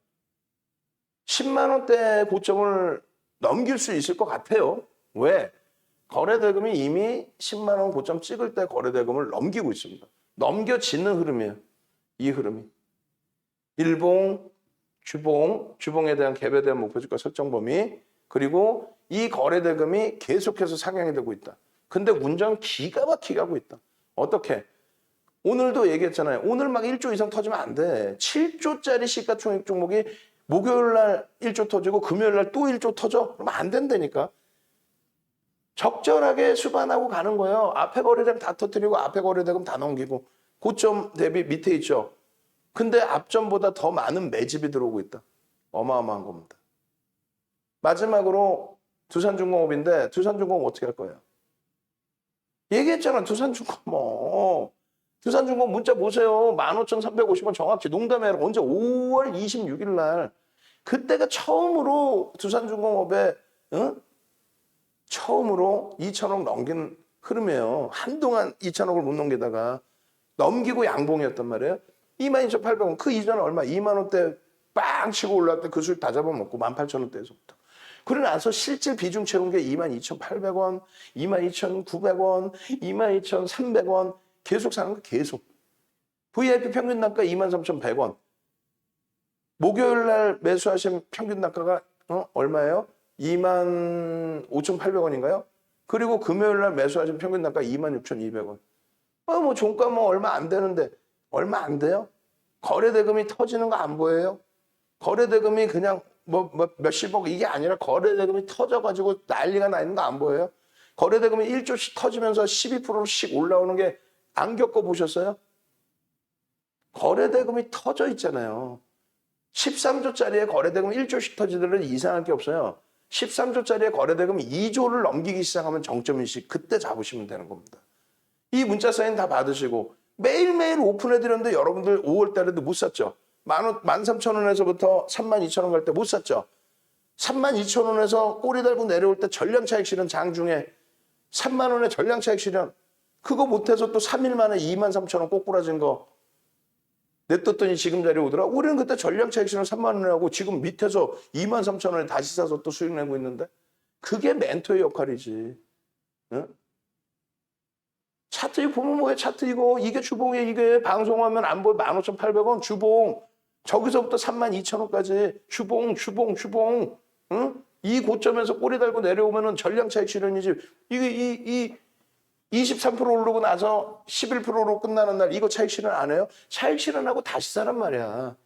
10만 원대 고점을 넘길 수 있을 것 같아요. 왜? 거래대금이 이미 10만 원 고점 찍을 때 거래대금을 넘기고 있습니다. 넘겨지는 흐름이에요. 이 흐름이. 일봉, 주봉에 대한 갭에 대한 목표주가 설정 범위 그리고 이 거래대금이 계속해서 상향이 되고 있다. 근데 문제는 기가 막히게 하고 있다. 어떻게? 오늘도 얘기했잖아요. 오늘 막 1조 이상 터지면 안 돼. 7조짜리 시가총액 종목이 목요일 날 1조 터지고 금요일 날 또 1조 터져? 그러면 안 된다니까. 적절하게 수반하고 가는 거예요. 앞에 거래대금 다 터뜨리고 앞에 거래대금 다 넘기고 고점 대비 밑에 있죠. 근데 앞점보다 더 많은 매집이 들어오고 있다. 어마어마한 겁니다. 마지막으로 두산중공업인데 두산중공업 어떻게 할 거예요? 얘기했잖아. 두산중공업 두산중공업 문자 보세요. 15,350원 정확히 농담이 아니라 언제 5월 26일 날 그때가 처음으로 두산중공업에 처음으로 2천억 넘긴 흐름이에요. 한동안 2천억을 못 넘기다가 넘기고 양봉이었단 말이에요. 22,800원. 그 이전에 얼마? 2만 원대 빵 치고 올라갈 때 그 수익 다 잡아먹고 18,000원대에서부터. 그러고 나서 실질 비중 채운 게 22,800원, 22,900원, 22,300원 계속 사는 거 계속. VIP 평균 단가 23,100원. 목요일 날 매수하신 평균 단가가 얼마예요? 25,800원인가요? 그리고 금요일 날 매수하신 평균 단가 26,200원. 뭐 종가 뭐 얼마 안 되는데 얼마 안 돼요? 거래대금이 터지는 거 안 보여요? 거래대금이 그냥 뭐 몇십억 이게 아니라 거래대금이 터져가지고 난리가 나 있는 거 안 보여요? 거래대금이 1조씩 터지면서 12%씩 올라오는 게 안 겪어보셨어요? 거래대금이 터져 있잖아요. 13조짜리의 거래대금 1조씩 터지더라도 이상할 게 없어요. 13조짜리의 거래대금 2조를 넘기기 시작하면 정점인식 그때 잡으시면 되는 겁니다. 이 문자 사인 다 받으시고 매일매일 오픈해드렸는데 여러분들 5월 달에도 못 샀죠. 13,000원에서부터 32,000원 갈 때 못 샀죠. 32,000원에서 꼬리 달고 내려올 때 전량차익 실현 장중에 3만 원의 전량차익 실현 그거 못해서 또 3일 만에 23,000원 꼬꾸라진 거 냅뒀더니 지금 자리에 오더라. 우리는 그때 전량차익 실현 3만 원을 하고 지금 밑에서 23,000원에 다시 사서 또 수익 내고 있는데 그게 멘토의 역할이지. 응? 차트 보면 뭐야 차트 이게 주봉이야 이게 방송하면 안 보여 15,800원 주봉 저기서부터 32,000원까지 주봉 응? 이 고점에서 꼬리 달고 내려오면은 전량차익 실현이지 이 23% 오르고 나서 11%로 끝나는 날 이거 차익 실현 안 해요? 차익 실현하고 다시 사란 말이야.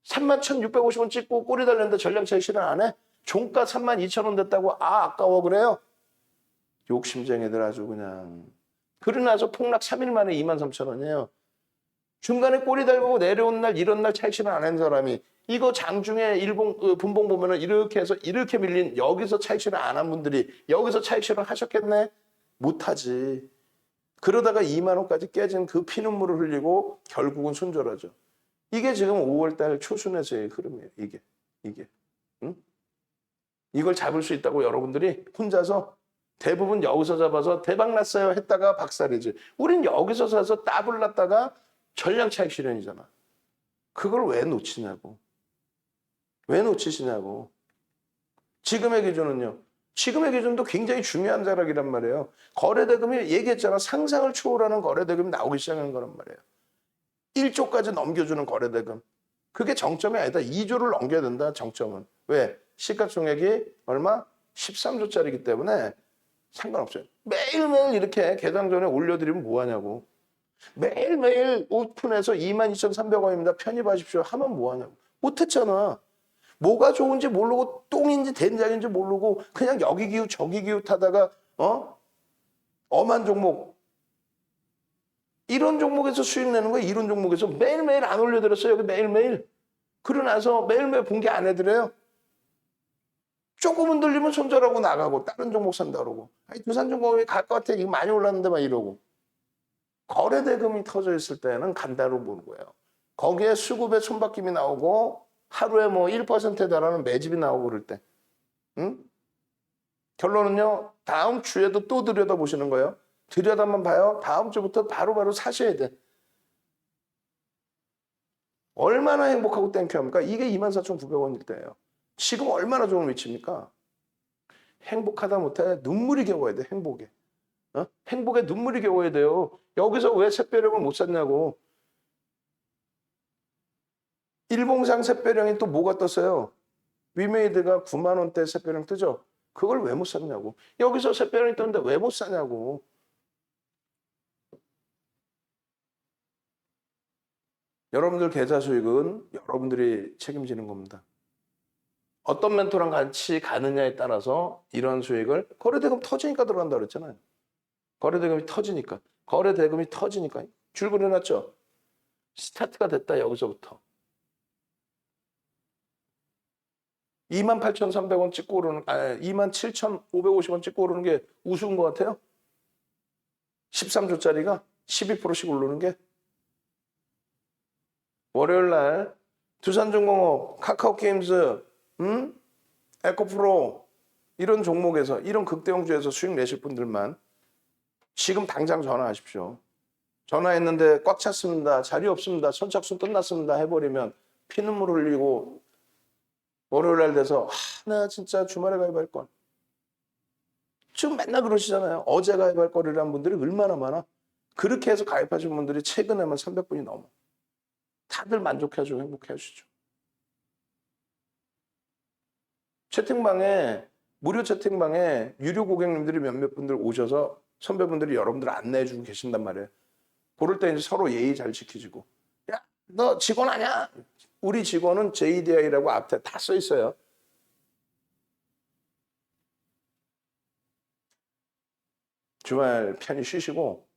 31,650원 찍고 꼬리 달렸는데 전량차익 실현 안 해? 종가 32,000원 됐다고 아까워 그래요? 욕심쟁이들 아주 그냥. 그러고 나서 폭락 3일 만에 23,000원이에요. 중간에 꼬리 달고 내려온 날 이런 날 차익 실현 안 한 사람이 이거 장중에 분봉 보면은 이렇게 해서 이렇게 밀린 여기서 차익 실현 안 한 분들이 여기서 차익 실현 하셨겠네? 못하지. 그러다가 2만 원까지 깨진 그 피눈물을 흘리고 결국은 손절하죠. 이게 지금 5월 달 초순에서의 흐름이에요. 이게. 응? 이걸 잡을 수 있다고 여러분들이 혼자서 대부분 여기서 잡아서 대박 났어요 했다가 박살이지. 우린 여기서 사서 따블 났다가 전량 차익 실현이잖아. 그걸 왜 놓치냐고. 왜 놓치시냐고. 지금의 기준은요. 지금의 기준도 굉장히 중요한 자락이란 말이에요. 거래대금이 얘기했잖아. 상상을 초월하는 거래대금이 나오기 시작한 거란 말이에요. 1조까지 넘겨주는 거래대금. 그게 정점이 아니다. 2조를 넘겨야 된다. 정점은. 왜? 시가총액이 얼마? 13조짜리이기 때문에 상관없어요. 매일매일 이렇게 개장 전에 올려드리면 뭐하냐고. 매일매일 오픈해서 22,300원입니다. 편입하십시오. 하면 뭐하냐고. 못했잖아. 뭐가 좋은지 모르고 똥인지 된장인지 모르고 그냥 여기 기웃 저기 기웃하다가 엄한 종목 이런 종목에서 수익 내는 거예요. 이런 종목에서 매일매일 안 올려드렸어요. 여기 매일매일. 그러고 나서 매일매일 공개 안 해드려요. 조금 흔들리면 손절하고 나가고 다른 종목 산다 그러고 아니 두산중공업이 갈 것 같아. 이거 많이 올랐는데 막 이러고. 거래대금이 터져 있을 때는 간다로 보는 거예요. 거기에 수급의 손바뀜이 나오고 하루에 뭐 1%에 달하는 매집이 나오고 그럴 때. 응? 결론은요. 다음 주에도 또 들여다보시는 거예요. 들여다만 봐요. 다음 주부터 바로바로 사셔야 돼. 얼마나 행복하고 땡큐합니까? 이게 24,900원일 때예요. 지금 얼마나 좋은 위치입니까? 행복하다 못해 눈물이 겨워야 돼. 행복에. 행복에 눈물이 겨워야 돼요. 여기서 왜 샛별형을 못 샀냐고. 일봉상 샛별형이 또 뭐가 떴어요? 위메이드가 9만 원대 샛별형 뜨죠? 그걸 왜 못 샀냐고. 여기서 샛별형이 떴는데 왜 못 사냐고. 여러분들 계좌 수익은 여러분들이 책임지는 겁니다. 어떤 멘토랑 같이 가느냐에 따라서 이런 수익을 거래대금 터지니까 들어간다 그랬잖아요. 거래대금이 터지니까. 거래대금이 터지니까. 줄그려놨죠? 스타트가 됐다 여기서부터. 28,300원 찍고 오르는, 27,550원 찍고 오르는 게 우스운 것 같아요? 13조짜리가 12%씩 오르는 게. 월요일 날 두산중공업, 카카오게임즈, 에코프로 이런 종목에서 이런 극대형주에서 수익 내실 분들만 지금 당장 전화하십시오. 전화했는데 꽉 찼습니다. 자리 없습니다. 선착순 끝났습니다. 해버리면 피눈물 흘리고 월요일 날 돼서 나 진짜 주말에 가입할 걸. 지금 맨날 그러시잖아요. 어제 가입할 거리라는 분들이 얼마나 많아. 그렇게 해서 가입하신 분들이 최근에만 300분이 넘어. 다들 만족해하시고 행복해하시죠. 채팅방에 무료 채팅방에 유료 고객님들이 몇몇 분들 오셔서 선배분들이 여러분들 안내해주고 계신단 말이에요. 그럴 때 이제 서로 예의 잘 지키시고 야, 너 직원 아니야? 우리 직원은 JDI라고 앞에 다 써 있어요. 주말 편히 쉬시고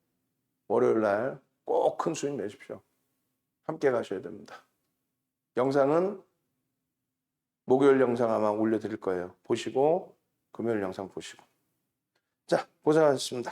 월요일 날 꼭 큰 수익 내십시오. 함께 가셔야 됩니다. 영상은 목요일 영상 아마 올려드릴 거예요. 보시고 금요일 영상 보시고. 자, 고생하셨습니다.